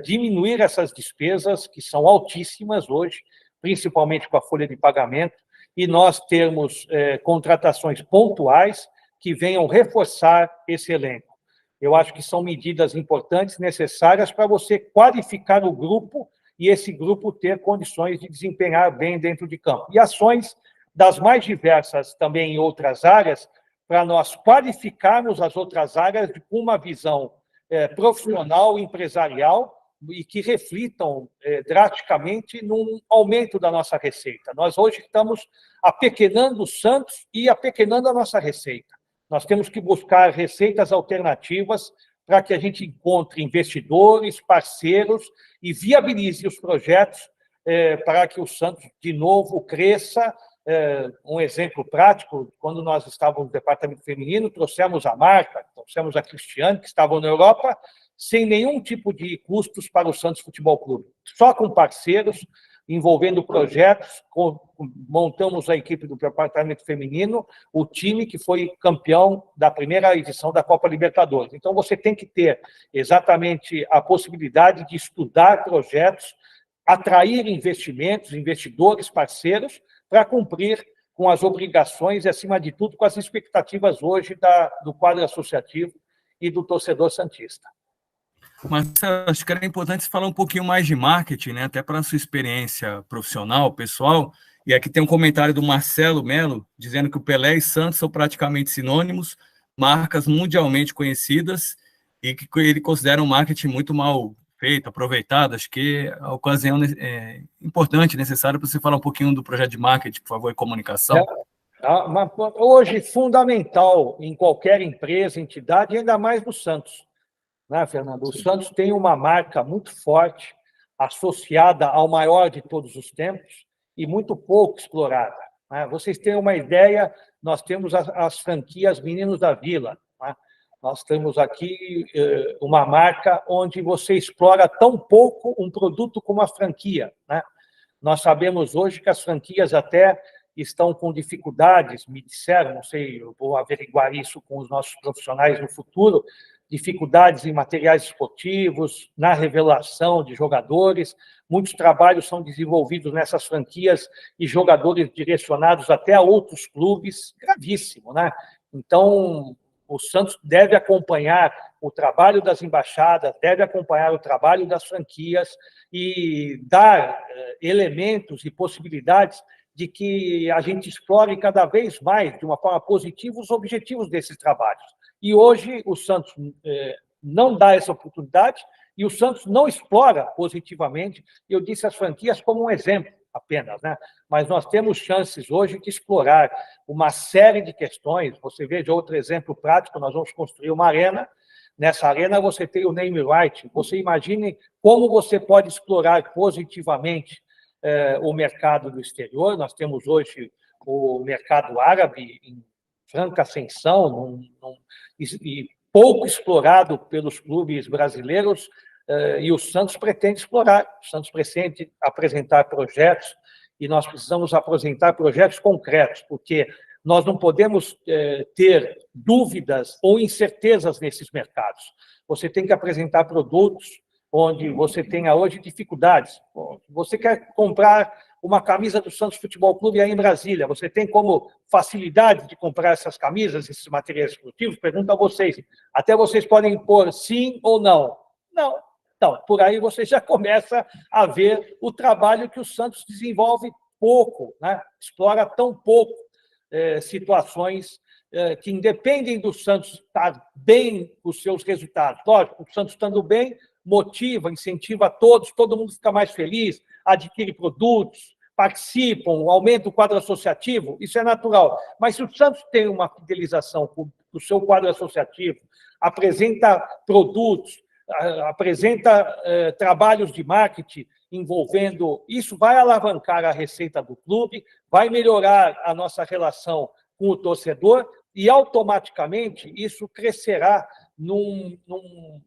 diminuir essas despesas, que são altíssimas hoje, principalmente com a folha de pagamento, e nós termos contratações pontuais que venham reforçar esse elenco. Eu acho que são medidas importantes, necessárias para você qualificar o grupo e esse grupo ter condições de desempenhar bem dentro de campo. E ações das mais diversas também em outras áreas, para nós qualificarmos as outras áreas com uma visão profissional, empresarial, e que reflitam drasticamente num aumento da nossa receita. Nós hoje estamos apequenando o Santos e apequenando a nossa receita. Nós temos que buscar receitas alternativas para que a gente encontre investidores, parceiros e viabilize os projetos para que o Santos, de novo, cresça. Um exemplo prático, quando nós estávamos no departamento feminino, trouxemos a Marta, trouxemos a Cristiane, que estavam na Europa, sem nenhum tipo de custos para o Santos Futebol Clube. Só com parceiros, envolvendo projetos, montamos a equipe do departamento feminino, o time que foi campeão da primeira edição da Copa Libertadores. Então, você tem que ter exatamente a possibilidade de estudar projetos, atrair investimentos, investidores, parceiros, para cumprir com as obrigações e, acima de tudo, com as expectativas hoje do quadro associativo e do torcedor santista. Mas acho que era importante falar um pouquinho mais de marketing, né? Até para a sua experiência profissional, pessoal. E aqui tem um comentário do Marcelo Melo, dizendo que o Pelé e Santos são praticamente sinônimos, marcas mundialmente conhecidas, e que ele considera um marketing muito mal feito, aproveitado. Acho que a ocasião é importante, necessária, para você falar um pouquinho do projeto de marketing, por favor, e comunicação. Hoje, fundamental em qualquer empresa, entidade, e ainda mais no Santos. Né, Fernando? O Santos tem uma marca muito forte, associada ao maior de todos os tempos e muito pouco explorada. Né? Vocês têm uma ideia, nós temos as franquias Meninos da Vila. Né? Nós temos aqui uma marca onde você explora tão pouco um produto como a franquia. Né? Nós sabemos hoje que as franquias até estão com dificuldades, me disseram, não sei, eu vou averiguar isso com os nossos profissionais no futuro, dificuldades em materiais esportivos, na revelação de jogadores. Muitos trabalhos são desenvolvidos nessas franquias e jogadores direcionados até a outros clubes, gravíssimo, né? Então, o Santos deve acompanhar o trabalho das embaixadas, deve acompanhar o trabalho das franquias e dar elementos e possibilidades de que a gente explore cada vez mais, de uma forma positiva, os objetivos desses trabalhos. E hoje o Santos não dá essa oportunidade e o Santos não explora positivamente. Eu disse as franquias como um exemplo apenas, né? Mas nós temos chances hoje de explorar uma série de questões. Você veja outro exemplo prático, nós vamos construir uma arena. Nessa arena você tem o name right. Você imagine como você pode explorar positivamente o mercado do exterior. Nós temos hoje o mercado árabe em franca ascensão e pouco explorado pelos clubes brasileiros, e o Santos pretende explorar. O Santos pretende apresentar projetos, e nós precisamos apresentar projetos concretos, porque nós não podemos ter dúvidas ou incertezas nesses mercados. Você tem que apresentar produtos onde você tenha hoje dificuldades. Você quer comprar uma camisa do Santos Futebol Clube aí em Brasília, você tem como facilidade de comprar essas camisas, esses materiais esportivos? Pergunto a vocês. Até vocês podem pôr sim ou não. Não. Então, por aí você já começa a ver o trabalho que o Santos desenvolve pouco, né? Explora tão pouco situações que independem do Santos estar bem os seus resultados. Lógico, o Santos estando bem, motiva, incentiva todos, todo mundo fica mais feliz, adquire produtos, participam, aumenta o quadro associativo, isso é natural. Mas se o Santos tem uma fidelização com o seu quadro associativo, apresenta produtos, apresenta trabalhos de marketing envolvendo, isso vai alavancar a receita do clube, vai melhorar a nossa relação com o torcedor e, automaticamente, isso crescerá numa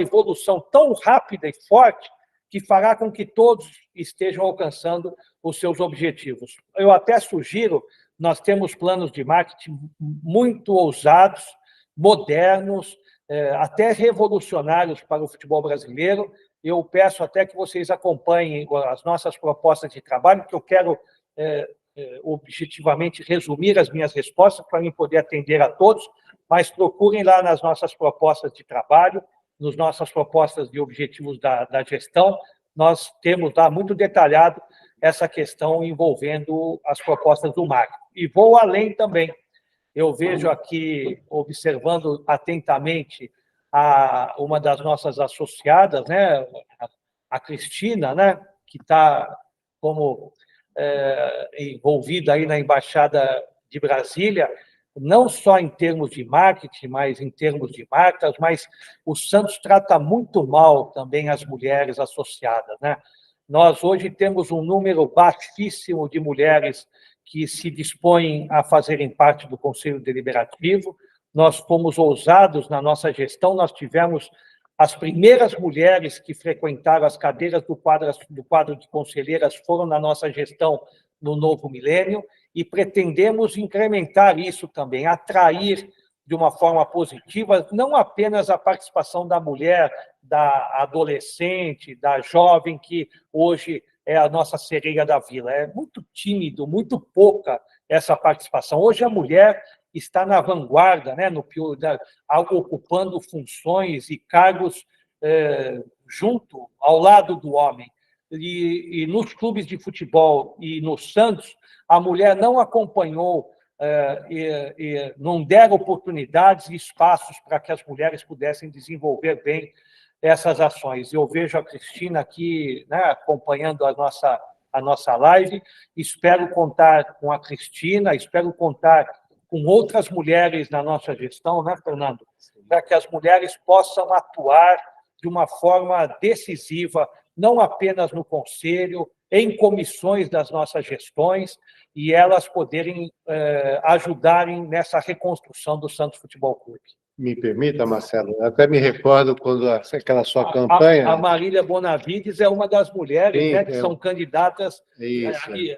evolução tão rápida e forte que fará com que todos estejam alcançando os seus objetivos. Eu até sugiro, nós temos planos de marketing muito ousados, modernos, até revolucionários para o futebol brasileiro. Eu peço até que vocês acompanhem as nossas propostas de trabalho, porque eu quero objetivamente resumir as minhas respostas para mim poder atender a todos, mas procurem lá nas nossas propostas de trabalho, nas nossas propostas de objetivos da gestão, nós temos lá muito detalhado essa questão envolvendo as propostas do marketing. E vou além também. Eu vejo aqui, observando atentamente uma das nossas associadas, né, a Cristina, né, que está como envolvida aí na Embaixada de Brasília, não só em termos de marketing, mas em termos de marcas, mas o Santos trata muito mal também as mulheres associadas, né? Nós hoje temos um número baixíssimo de mulheres que se dispõem a fazerem parte do Conselho Deliberativo. Nós fomos ousados na nossa gestão, nós tivemos as primeiras mulheres que frequentaram as cadeiras do quadro de conselheiras foram na nossa gestão no novo milênio, e pretendemos incrementar isso também, atrair de uma forma positiva, não apenas a participação da mulher, da adolescente, da jovem, que hoje é a nossa cereja da vila. É muito tímido, muito pouca essa participação. Hoje a mulher está na vanguarda, né, ocupando funções e cargos junto, ao lado do homem. E nos clubes de futebol e no Santos, a mulher não acompanhou e não deram oportunidades e espaços para que as mulheres pudessem desenvolver bem essas ações. Eu vejo a Cristina aqui, né, acompanhando a nossa live, espero contar com a Cristina, espero contar com outras mulheres na nossa gestão, né, Fernando? Para que as mulheres possam atuar de uma forma decisiva, não apenas no conselho, em comissões das nossas gestões, e elas poderem ajudarem nessa reconstrução do Santos Futebol Clube. Me permita, Marcelo, eu até me recordo quando aquela sua campanha... A Marília Bonavides é uma das mulheres, sim, né, que são candidatas,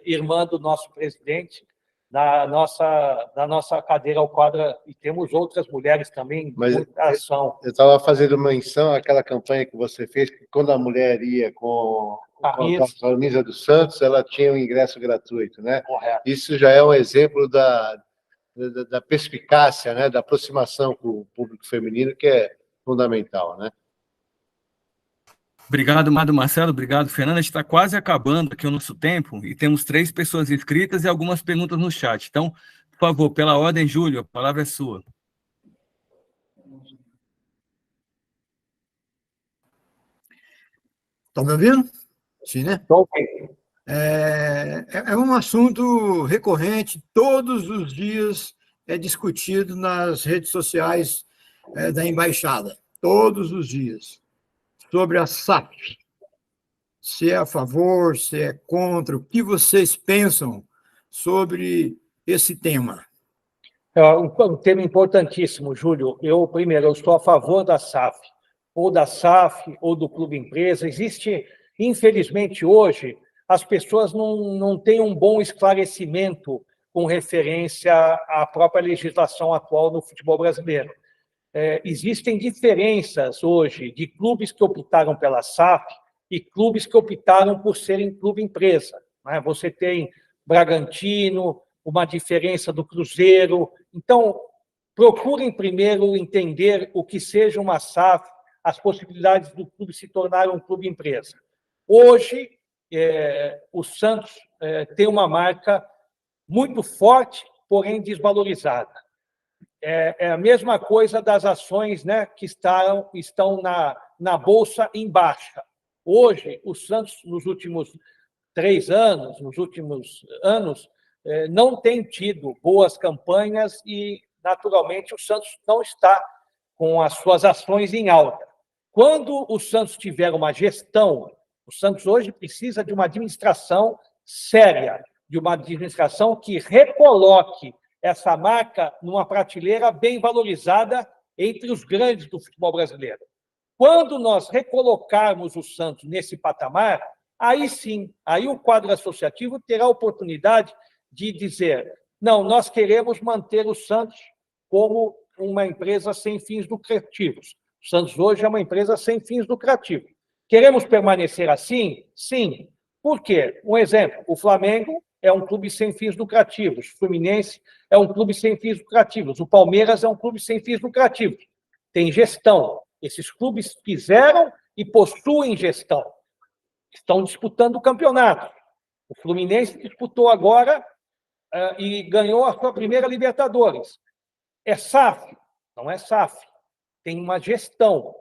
irmã do nosso presidente, na nossa cadeira ao quadro, e temos outras mulheres também, Mas muita ação. eu estava fazendo menção àquela campanha que você fez, que quando a mulher ia com a camisa do Santos, ela tinha um ingresso gratuito, né? Correto. Isso já é um exemplo da perspicácia, né? Da aproximação com o público feminino, que é fundamental, né? Obrigado, Marcelo. Obrigado, Fernando. A gente está quase acabando aqui o nosso tempo e temos 3 pessoas inscritas e algumas perguntas no chat. Então, por favor, pela ordem, Júlio, a palavra é sua. Estão me ouvindo? Sim, né? Ok. É um assunto recorrente, todos os dias é discutido nas redes sociais da Embaixada, todos os dias, sobre a SAF. Se é a favor, se é contra, o que vocês pensam sobre esse tema? É um tema importantíssimo, Júlio. Eu estou a favor da SAF, ou do Clube Empresa. Existe, infelizmente, hoje, as pessoas não têm um bom esclarecimento com referência à própria legislação atual no futebol brasileiro. Existem diferenças hoje de clubes que optaram pela SAF e clubes que optaram por serem clube empresa. Você tem Bragantino, uma diferença do Cruzeiro. Então, procurem primeiro entender o que seja uma SAF, as possibilidades do clube se tornar um clube empresa. Hoje, o Santos tem uma marca muito forte, porém desvalorizada. É a mesma coisa das ações, né, que estão na Bolsa em baixa. Hoje, o Santos, nos últimos anos, não tem tido boas campanhas e, naturalmente, o Santos não está com as suas ações em alta. Quando o Santos tiver uma gestão, o Santos hoje precisa de uma administração séria, de uma administração que recoloque essa marca numa prateleira bem valorizada entre os grandes do futebol brasileiro. Quando nós recolocarmos o Santos nesse patamar, aí sim, aí o quadro associativo terá a oportunidade de dizer: não, nós queremos manter o Santos como uma empresa sem fins lucrativos. O Santos hoje é uma empresa sem fins lucrativos. Queremos permanecer assim? Sim. Por quê? Um exemplo, o Flamengo é um clube sem fins lucrativos, o Fluminense é um clube sem fins lucrativos, o Palmeiras é um clube sem fins lucrativos. Tem gestão. Esses clubes fizeram e possuem gestão. Estão disputando o campeonato. O Fluminense disputou agora e ganhou a sua primeira Libertadores. É SAF? Não é SAF. Tem uma gestão.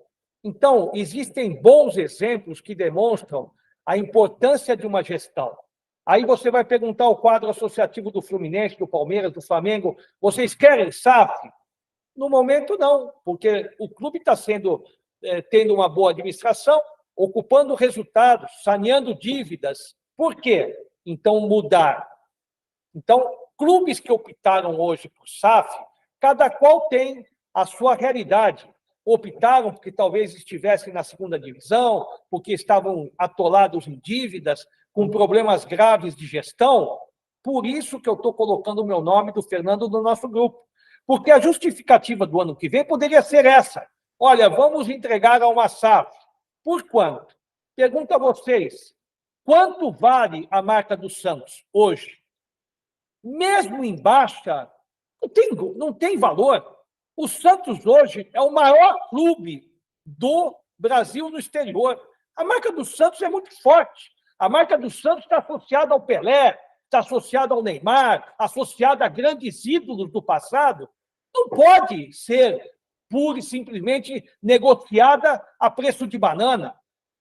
Então, existem bons exemplos que demonstram a importância de uma gestão. Aí você vai perguntar ao quadro associativo do Fluminense, do Palmeiras, do Flamengo: vocês querem SAF? No momento, não, porque o clube está tendo uma boa administração, ocupando resultados, saneando dívidas. Por quê? Então, mudar. Então, clubes que optaram hoje por SAF, cada qual tem a sua realidade. Optaram porque talvez estivessem na segunda divisão, porque estavam atolados em dívidas, com problemas graves de gestão. Por isso que eu estou colocando o meu nome do Fernando no nosso grupo. Porque a justificativa do ano que vem poderia ser essa: olha, vamos entregar a uma SAF. Por quanto? Pergunto a vocês: quanto vale a marca do Santos hoje? Mesmo em baixa, não tem valor. O Santos hoje é o maior clube do Brasil no exterior. A marca do Santos é muito forte. A marca do Santos está associada ao Pelé, está associada ao Neymar, associada a grandes ídolos do passado. Não pode ser pura e simplesmente negociada a preço de banana.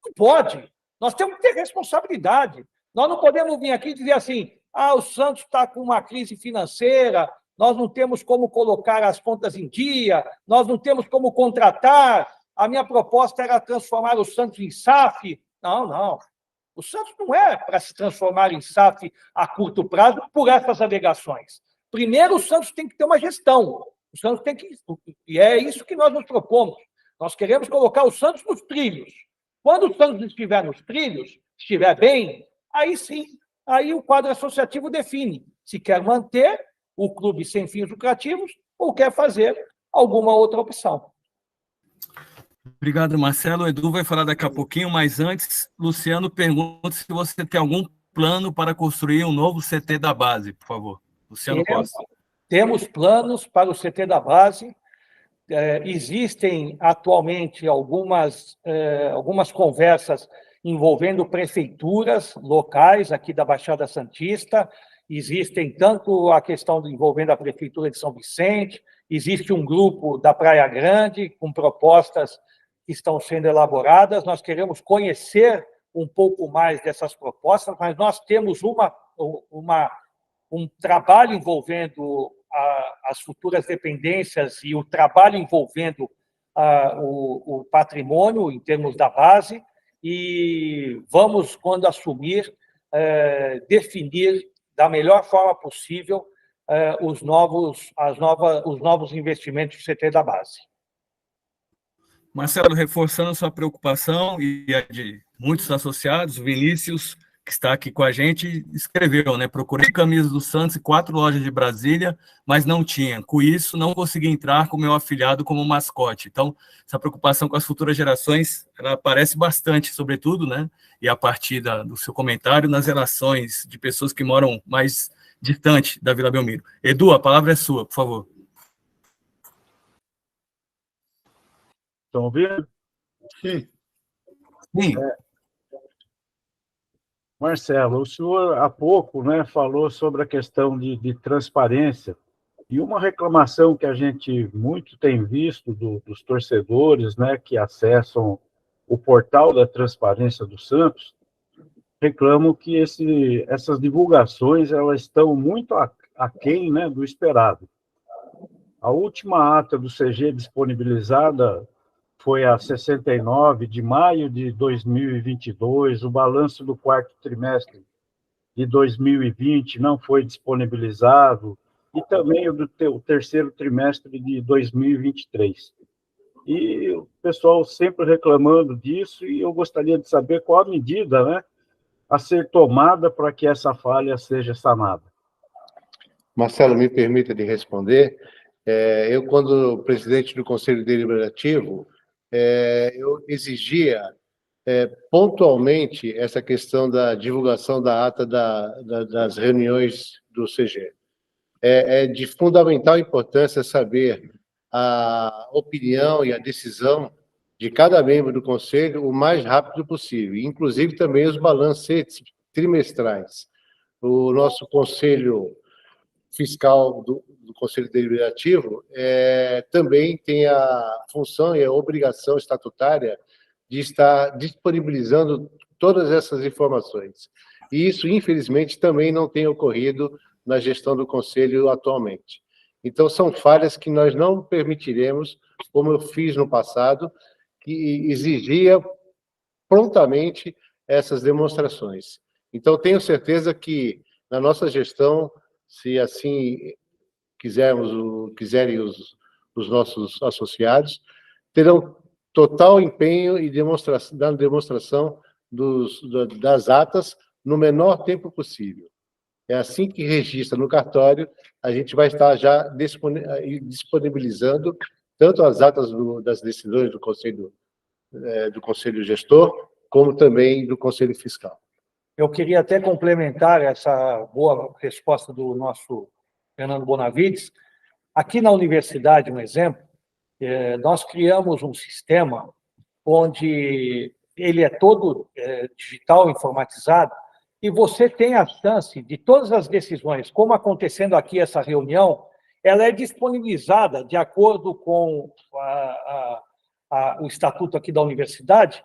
Não pode. Nós temos que ter responsabilidade. Nós não podemos vir aqui e dizer assim: o Santos está com uma crise financeira, nós não temos como colocar as contas em dia, nós não temos como contratar, a minha proposta era transformar o Santos em SAF. Não. O Santos não é para se transformar em SAF a curto prazo por essas alegações. Primeiro, o Santos tem que ter uma gestão. O Santos tem que... E é isso que nós nos propomos. Nós queremos colocar o Santos nos trilhos. Quando o Santos estiver nos trilhos, estiver bem, aí sim, aí o quadro associativo define. se quer manter o clube sem fins lucrativos ou quer fazer alguma outra opção. Obrigado, Marcelo. O Edu vai falar daqui a pouquinho, mas antes, Luciano pergunta se você tem algum plano para construir um novo CT da base, por favor. Luciano Costa. Temos planos para o CT da base. Existem atualmente algumas conversas envolvendo prefeituras locais aqui da Baixada Santista. Existem tanto a questão envolvendo a Prefeitura de São Vicente, existe um grupo da Praia Grande com propostas que estão sendo elaboradas. Nós queremos conhecer um pouco mais dessas propostas, mas nós temos um trabalho envolvendo as futuras dependências e o trabalho envolvendo o patrimônio em termos da base, e vamos, quando assumir, definir da melhor forma possível os novos investimentos do CT da base. Marcelo, reforçando sua preocupação e a de muitos associados, o Vinícius, que está aqui com a gente, escreveu, né? Procurei camisas do Santos em 4 lojas de Brasília, mas não tinha. Com isso, não consegui entrar com o meu afiliado como mascote. Então, essa preocupação com as futuras gerações, ela aparece bastante, sobretudo, né? E a partir do seu comentário, nas relações de pessoas que moram mais distante da Vila Belmiro. Edu, a palavra é sua, por favor. Estão ouvindo? Sim. Sim. Marcelo, o senhor há pouco, né, falou sobre a questão de transparência, e uma reclamação que a gente muito tem visto dos torcedores, né, que acessam o portal da transparência do Santos, reclamam que essas divulgações elas estão muito aquém, né, do esperado. A última ata do CG disponibilizada foi a 69, de maio de 2022, o balanço do 4º trimestre de 2020 não foi disponibilizado, e também o do terceiro trimestre de 2023. E o pessoal sempre reclamando disso, e eu gostaria de saber qual a medida, né, a ser tomada para que essa falha seja sanada. Marcelo, me permita de responder. Eu, quando presidente do Conselho Deliberativo, eu exigia pontualmente essa questão da divulgação da ata das reuniões do CG. É de fundamental importância saber a opinião e a decisão de cada membro do Conselho o mais rápido possível, inclusive também os balancetes trimestrais. O nosso Conselho Fiscal do Conselho Deliberativo também tem a função e a obrigação estatutária de estar disponibilizando todas essas informações. E isso, infelizmente, também não tem ocorrido na gestão do Conselho atualmente. Então, são falhas que nós não permitiremos, como eu fiz no passado, que exigia prontamente essas demonstrações. Então, tenho certeza que, na nossa gestão, se assim quiserem os nossos associados, terão total empenho e demonstração das atas no menor tempo possível. É assim que registra no cartório, a gente vai estar já disponibilizando tanto as atas das decisões do Conselho Gestor, como também do Conselho Fiscal. Eu queria até complementar essa boa resposta do nosso Fernando Bonavides. Aqui na universidade, um exemplo, nós criamos um sistema onde ele é todo digital, informatizado, e você tem a chance de todas as decisões, como acontecendo aqui essa reunião, ela é disponibilizada de acordo com o estatuto aqui da universidade,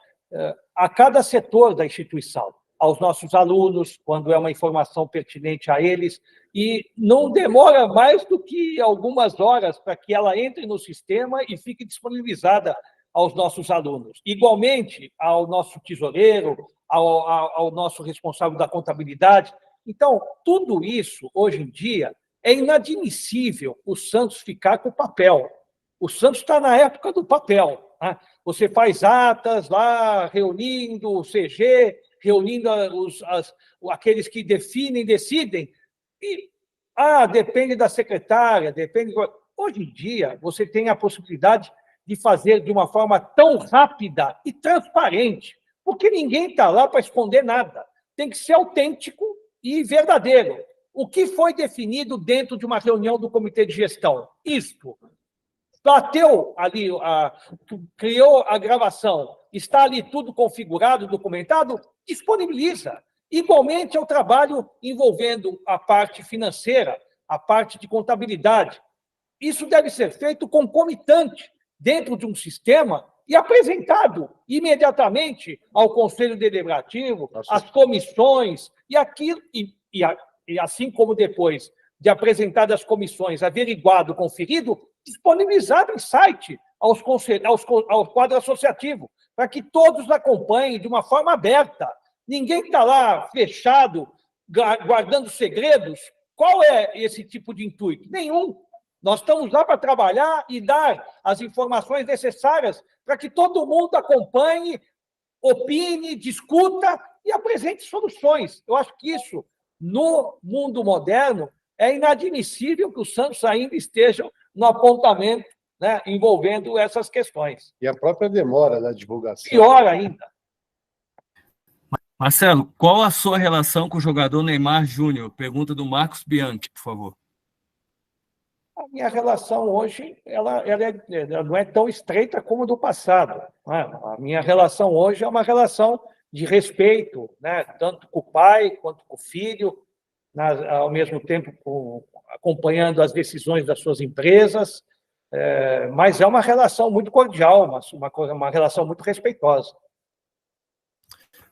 a cada setor da instituição, aos nossos alunos, quando é uma informação pertinente a eles, e não demora mais do que algumas horas para que ela entre no sistema e fique disponibilizada aos nossos alunos. Igualmente ao nosso tesoureiro, ao nosso responsável da contabilidade. Então, tudo isso, hoje em dia, é inadmissível o Santos ficar com o papel. O Santos está na época do papel, né? Você faz atas lá, reunindo o CG, reunindo aqueles que definem, decidem, e depende da secretária, depende... Hoje em dia, você tem a possibilidade de fazer de uma forma tão rápida e transparente, porque ninguém está lá para esconder nada. Tem que ser autêntico e verdadeiro. O que foi definido dentro de uma reunião do comitê de gestão? Isto. Bateu ali, criou a gravação, está ali tudo configurado, documentado, disponibiliza. Igualmente é o trabalho envolvendo a parte financeira, a parte de contabilidade. Isso deve ser feito concomitante dentro de um sistema e apresentado imediatamente ao Conselho Deliberativo, às comissões, e assim como depois de apresentado às comissões, averiguado, conferido, disponibilizado em site ao quadro associativo, para que todos acompanhem de uma forma aberta. Ninguém está lá fechado, guardando segredos. Qual é esse tipo de intuito? Nenhum. Nós estamos lá para trabalhar e dar as informações necessárias para que todo mundo acompanhe, opine, discuta e apresente soluções. Eu acho que isso, no mundo moderno, é inadmissível que os Santos ainda estejam no apontamento, né, envolvendo essas questões. E a própria demora na divulgação. Pior ainda. Marcelo, qual a sua relação com o jogador Neymar Júnior? Pergunta do Marcos Bianchi, por favor. A minha relação hoje ela não é tão estreita como do passado. Né? A minha relação hoje é uma relação de respeito, né? Tanto com o pai quanto com o filho, ao mesmo tempo acompanhando as decisões das suas empresas, mas é uma relação muito cordial, uma relação muito respeitosa.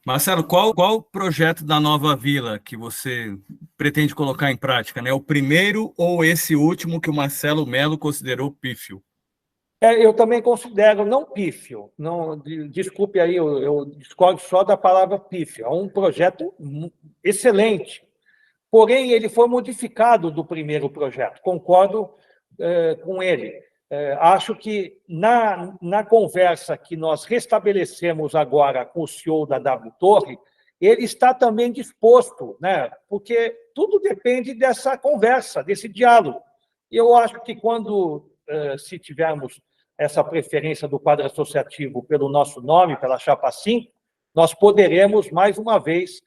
Marcelo, qual o projeto da Nova Vila que você pretende colocar em prática, né? O primeiro ou esse último que o Marcelo Melo considerou pífio? Eu também considero não pífio. Não, desculpe aí, eu discordo só da palavra pífio. É um projeto excelente. Porém, ele foi modificado do primeiro projeto. Concordo com ele. Acho que na conversa que nós restabelecemos agora com o CEO da W Torre, ele está também disposto, né? Porque tudo depende dessa conversa, desse diálogo. E eu acho que quando, se tivermos essa preferência do quadro associativo pelo nosso nome, pela Chapa 5, nós poderemos, mais uma vez,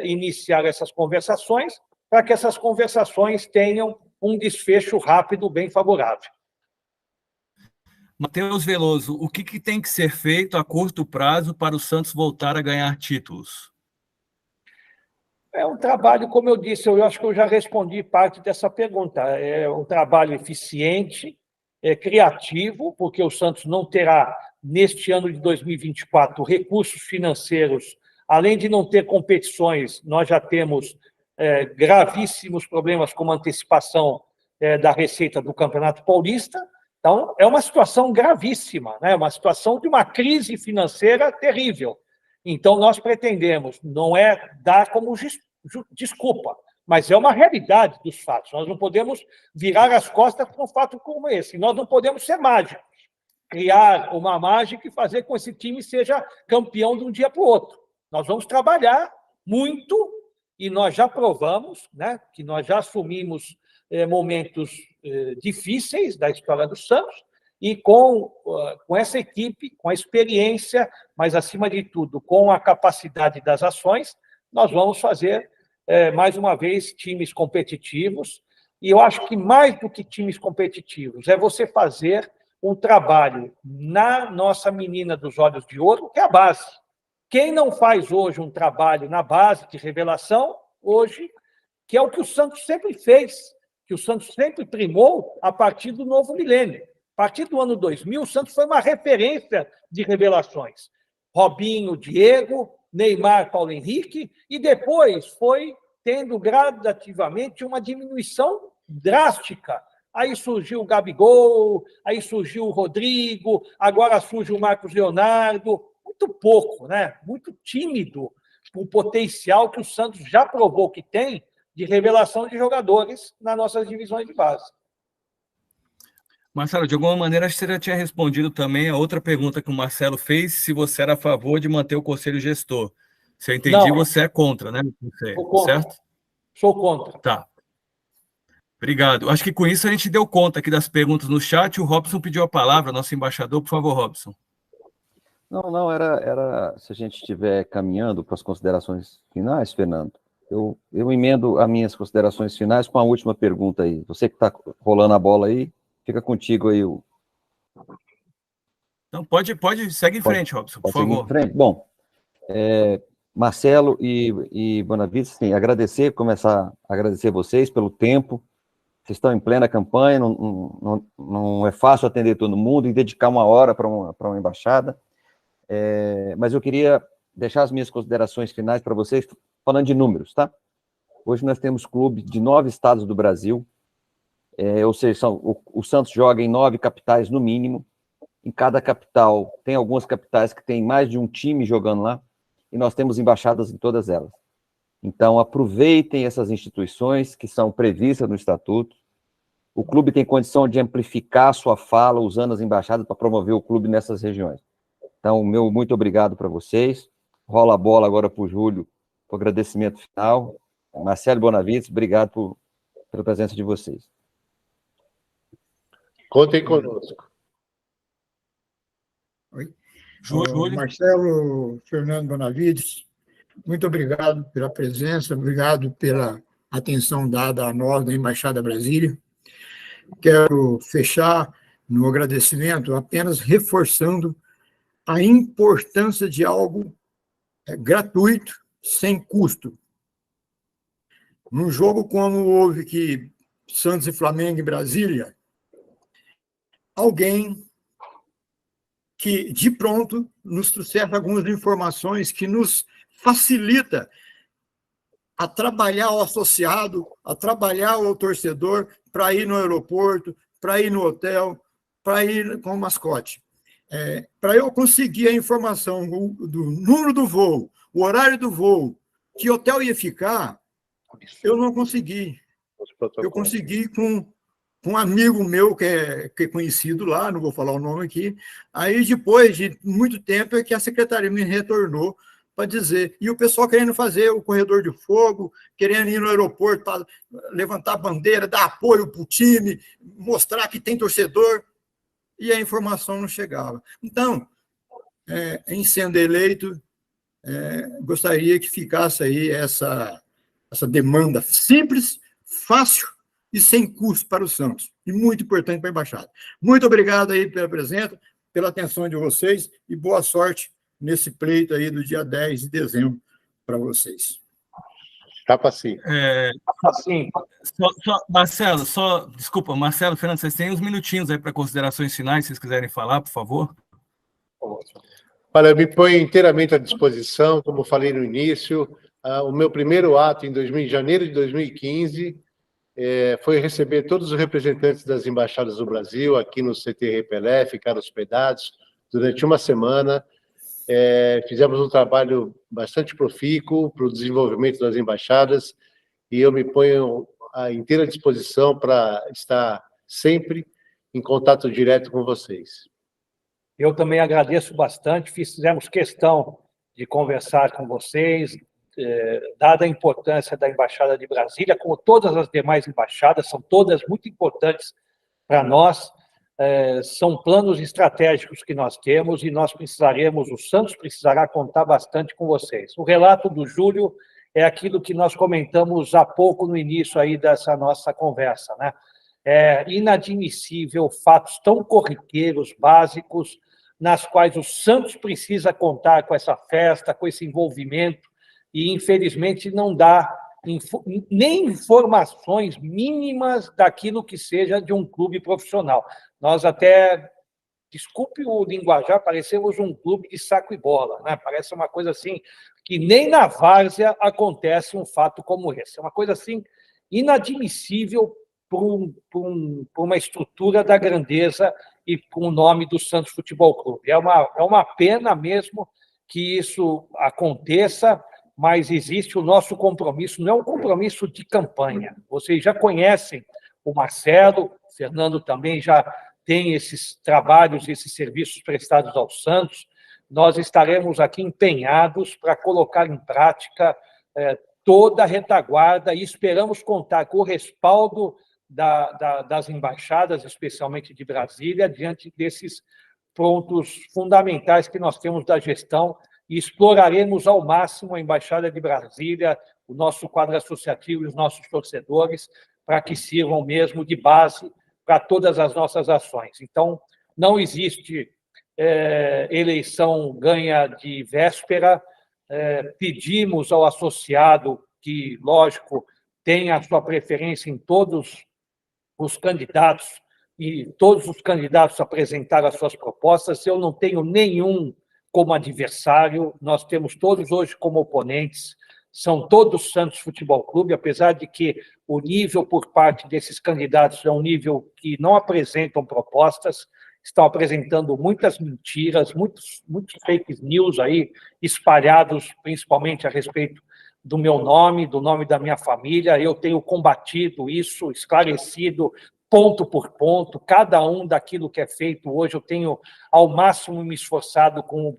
iniciar essas conversações, para que essas conversações tenham um desfecho rápido, bem favorável. Matheus Veloso, o que tem que ser feito a curto prazo para o Santos voltar a ganhar títulos? É um trabalho, como eu disse, eu acho que eu já respondi parte dessa pergunta. É um trabalho eficiente, criativo, porque o Santos não terá, neste ano de 2024, recursos financeiros. Além de não ter competições, nós já temos gravíssimos problemas como antecipação da receita do Campeonato Paulista. Então, é uma situação gravíssima, né? Uma situação de uma crise financeira terrível. Então, nós pretendemos, não é dar como desculpa, mas é uma realidade dos fatos. Nós não podemos virar as costas para um fato como esse. Nós não podemos ser mágicos, criar uma mágica e fazer com que esse time seja campeão de um dia para o outro. Nós vamos trabalhar muito e nós já provamos, né, que nós já assumimos momentos difíceis da história do Santos e com essa equipe, com a experiência, mas, acima de tudo, com a capacidade das ações, nós vamos fazer, mais uma vez, times competitivos. E eu acho que, mais do que times competitivos, é você fazer um trabalho na nossa menina dos olhos de ouro, que é a base. Quem não faz hoje um trabalho na base de revelação, hoje, que é o que o Santos sempre fez, que o Santos sempre primou a partir do novo milênio. A partir do ano 2000, o Santos foi uma referência de revelações. Robinho, Diego, Neymar, Paulo Henrique, e depois foi tendo gradativamente uma diminuição drástica. Aí surgiu o Gabigol, aí surgiu o Rodrigo, agora surge o Marcos Leonardo. Muito pouco, né? Muito tímido o potencial que o Santos já provou que tem de revelação de jogadores nas nossas divisões de base. Marcelo, de alguma maneira, acho que você já tinha respondido também a outra pergunta que o Marcelo fez, se você era a favor de manter o conselho gestor. Se eu entendi, você é contra, né? Sou contra. Certo? Sou contra. Tá. Obrigado. Acho que com isso a gente deu conta aqui das perguntas no chat. O Robson pediu a palavra, nosso embaixador. Por favor, Robson. Não, era se a gente estiver caminhando para as considerações finais, Fernando, eu emendo as minhas considerações finais com a última pergunta aí. Você que está rolando a bola aí, fica contigo aí. Então, segue em frente, Robson, por favor. Em frente. Bom, Marcelo e Bonavides, sim, começar a agradecer vocês pelo tempo. Vocês estão em plena campanha, não é fácil atender todo mundo e dedicar uma hora para uma embaixada. Mas eu queria deixar as minhas considerações finais para vocês, falando de números, tá? Hoje nós temos clube de 9 estados do Brasil, ou seja, o Santos joga em 9 capitais no mínimo. Em cada capital, tem algumas capitais que tem mais de um time jogando lá, e nós temos embaixadas em todas elas. Então, aproveitem essas instituições que são previstas no Estatuto. O clube tem condição de amplificar a sua fala usando as embaixadas para promover o clube nessas regiões. Então, meu muito obrigado para vocês. Rola a bola agora para o Júlio, para o agradecimento final. Marcelo Bonavides, obrigado pela presença de vocês. Contem conosco. Oi. Júlio. Marcelo Fernando Bonavides, muito obrigado pela presença, obrigado pela atenção dada a nós da Embaixada Brasília. Quero fechar no agradecimento apenas reforçando a importância de algo gratuito, sem custo. Num jogo como houve que Santos e Flamengo em Brasília, alguém que, de pronto, nos trouxesse algumas informações que nos facilita a trabalhar o associado, a trabalhar o torcedor para ir no aeroporto, para ir no hotel, para ir com o mascote. Para eu conseguir a informação do número do voo, o horário do voo, que hotel ia ficar, eu não consegui. Eu consegui com um amigo meu que é conhecido lá, não vou falar o nome aqui. Aí, depois de muito tempo, é que a secretaria me retornou para dizer. E o pessoal querendo fazer o corredor de fogo, querendo ir no aeroporto para levantar a bandeira, dar apoio para o time, mostrar que tem torcedor, e a informação não chegava. Então, em sendo eleito, gostaria que ficasse aí essa demanda simples, fácil e sem custo para o Santos, e muito importante para a Embaixada. Muito obrigado aí pela presença, pela atenção de vocês, e boa sorte nesse pleito aí do dia 10 de dezembro para vocês. Tapa sim. Marcelo, desculpa, Marcelo, Fernando, vocês têm uns minutinhos aí para considerações finais, se vocês quiserem falar, por favor. Olha, eu me ponho inteiramente à disposição, como falei no início. O meu primeiro ato em janeiro de 2015 foi receber todos os representantes das embaixadas do Brasil aqui no CT Repelé, ficaram hospedados durante uma semana. Fizemos um trabalho bastante profícuo para o desenvolvimento das embaixadas e eu me ponho à inteira disposição para estar sempre em contato direto com vocês. Eu também agradeço bastante, fizemos questão de conversar com vocês, dada a importância da Embaixada de Brasília, como todas as demais embaixadas, são todas muito importantes para nós, são planos estratégicos que nós temos e nós precisaremos, o Santos precisará contar bastante com vocês. O relato do Júlio é aquilo que nós comentamos há pouco no início aí dessa nossa conversa, né? É inadmissível fatos tão corriqueiros, básicos, nas quais o Santos precisa contar com essa festa, com esse envolvimento, e, infelizmente, não dá nem informações mínimas daquilo que seja de um clube profissional. Nós até, desculpe o linguajar, parecemos um clube de saco e bola, né? Parece uma coisa assim, que nem na várzea acontece um fato como esse. É uma coisa assim inadmissível por uma estrutura da grandeza e com o nome do Santos Futebol Clube. É uma pena mesmo que isso aconteça, mas existe o nosso compromisso, não é um compromisso de campanha. Vocês já conhecem o Marcelo, o Fernando também já tem esses trabalhos, esses serviços prestados ao Santos. Nós estaremos aqui empenhados para colocar em prática toda a retaguarda e esperamos contar com o respaldo das embaixadas, especialmente de Brasília, diante desses pontos fundamentais que nós temos da gestão, e exploraremos ao máximo a Embaixada de Brasília, o nosso quadro associativo e os nossos torcedores, para que sirvam mesmo de base para todas as nossas ações. Então, não existe eleição ganha de véspera. Pedimos ao associado que, lógico, tenha a sua preferência em todos os candidatos, e todos os candidatos apresentaram as suas propostas. Eu não tenho nenhum como adversário, nós temos todos hoje como oponentes, são todos Santos Futebol Clube, apesar de que o nível por parte desses candidatos é um nível que não apresentam propostas, estão apresentando muitas mentiras, muitos fake news aí, espalhados principalmente a respeito do meu nome, do nome da minha família. Eu tenho combatido isso, esclarecido ponto por ponto, cada um daquilo que é feito hoje. Eu tenho, ao máximo, me esforçado com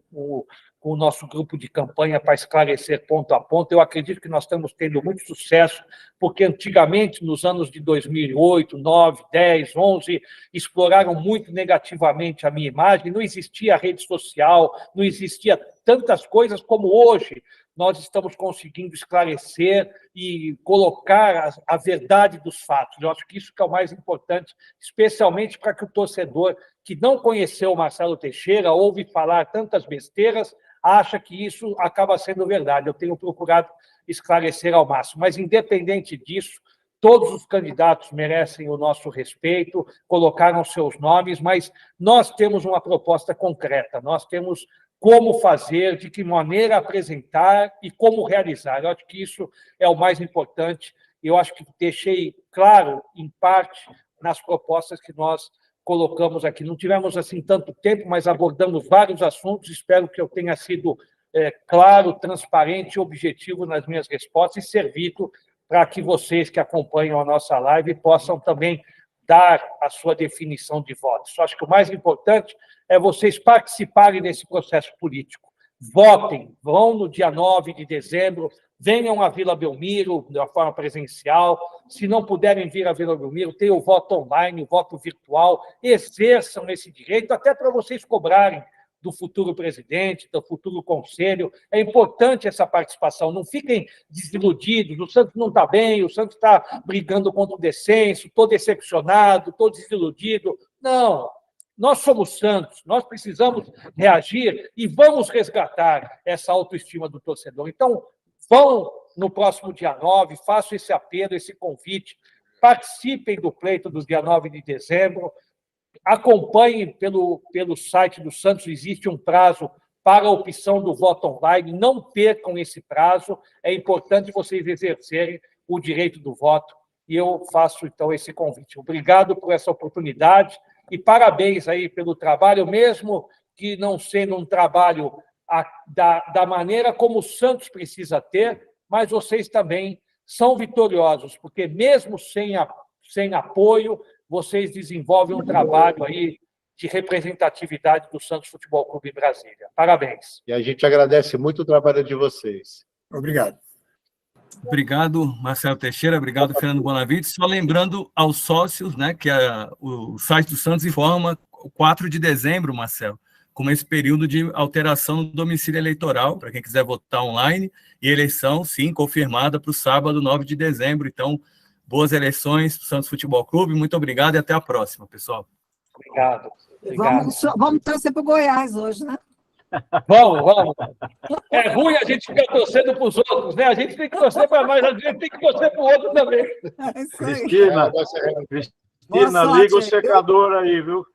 o nosso grupo de campanha para esclarecer ponto a ponto. Eu acredito que nós estamos tendo muito sucesso, porque antigamente, nos anos de 2008, 9, 10, 11, exploraram muito negativamente a minha imagem, não existia rede social, não existia tantas coisas como hoje. Nós estamos conseguindo esclarecer e colocar a verdade dos fatos. Eu acho que isso que é o mais importante, especialmente para que o torcedor que não conheceu o Marcelo Teixeira, ouve falar tantas besteiras, acha que isso acaba sendo verdade. Eu tenho procurado esclarecer ao máximo. Mas, independente disso, todos os candidatos merecem o nosso respeito, colocaram seus nomes, mas nós temos uma proposta concreta, nós temos como fazer, de que maneira apresentar e como realizar. Eu acho que isso é o mais importante. Eu acho que deixei claro, em parte, nas propostas que nós colocamos aqui. Não tivemos assim tanto tempo, mas abordamos vários assuntos. Espero que eu tenha sido claro, transparente e objetivo nas minhas respostas e servido para que vocês que acompanham a nossa live possam também dar a sua definição de votos. Eu acho que o mais importante é vocês participarem desse processo político. Votem, vão no dia 9 de dezembro, venham à Vila Belmiro, de uma forma presencial. Se não puderem vir à Vila Belmiro, tem o voto online, o voto virtual. Exerçam esse direito, até para vocês cobrarem do futuro presidente, do futuro conselho. É importante essa participação. Não fiquem desiludidos. O Santos não está bem, o Santos está brigando contra o descenso, estou decepcionado, estou desiludido. Não. Nós somos Santos, nós precisamos reagir e vamos resgatar essa autoestima do torcedor. Então, vão no próximo dia 9, façam esse apelo, esse convite, participem do pleito do dia 9 de dezembro, acompanhem pelo site do Santos, existe um prazo para a opção do voto online, não percam esse prazo, é importante vocês exercerem o direito do voto, e eu faço, então, esse convite. Obrigado por essa oportunidade, e parabéns aí pelo trabalho, mesmo que não sendo um trabalho da maneira como o Santos precisa ter, mas vocês também são vitoriosos, porque mesmo sem apoio, vocês desenvolvem um trabalho aí de representatividade do Santos Futebol Clube Brasília. Parabéns. E a gente agradece muito o trabalho de vocês. Obrigado. Obrigado, Marcelo Teixeira. Obrigado, Fernando Bonavide. Só lembrando aos sócios, né, que o site do Santos informa 4 de dezembro, Marcelo, como esse período de alteração do domicílio eleitoral, para quem quiser votar online, e eleição, sim, confirmada para o sábado, 9 de dezembro. Então, boas eleições para o Santos Futebol Clube. Muito obrigado e até a próxima, pessoal. Obrigado. Vamos torcer para o Goiás hoje, né? Vamos. É ruim a gente ficar torcendo para os outros, né? A gente tem que torcer para mais, a gente tem que torcer para o outro também. É isso aí. Cristina, liga o secador aí, viu?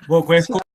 Bom, com esse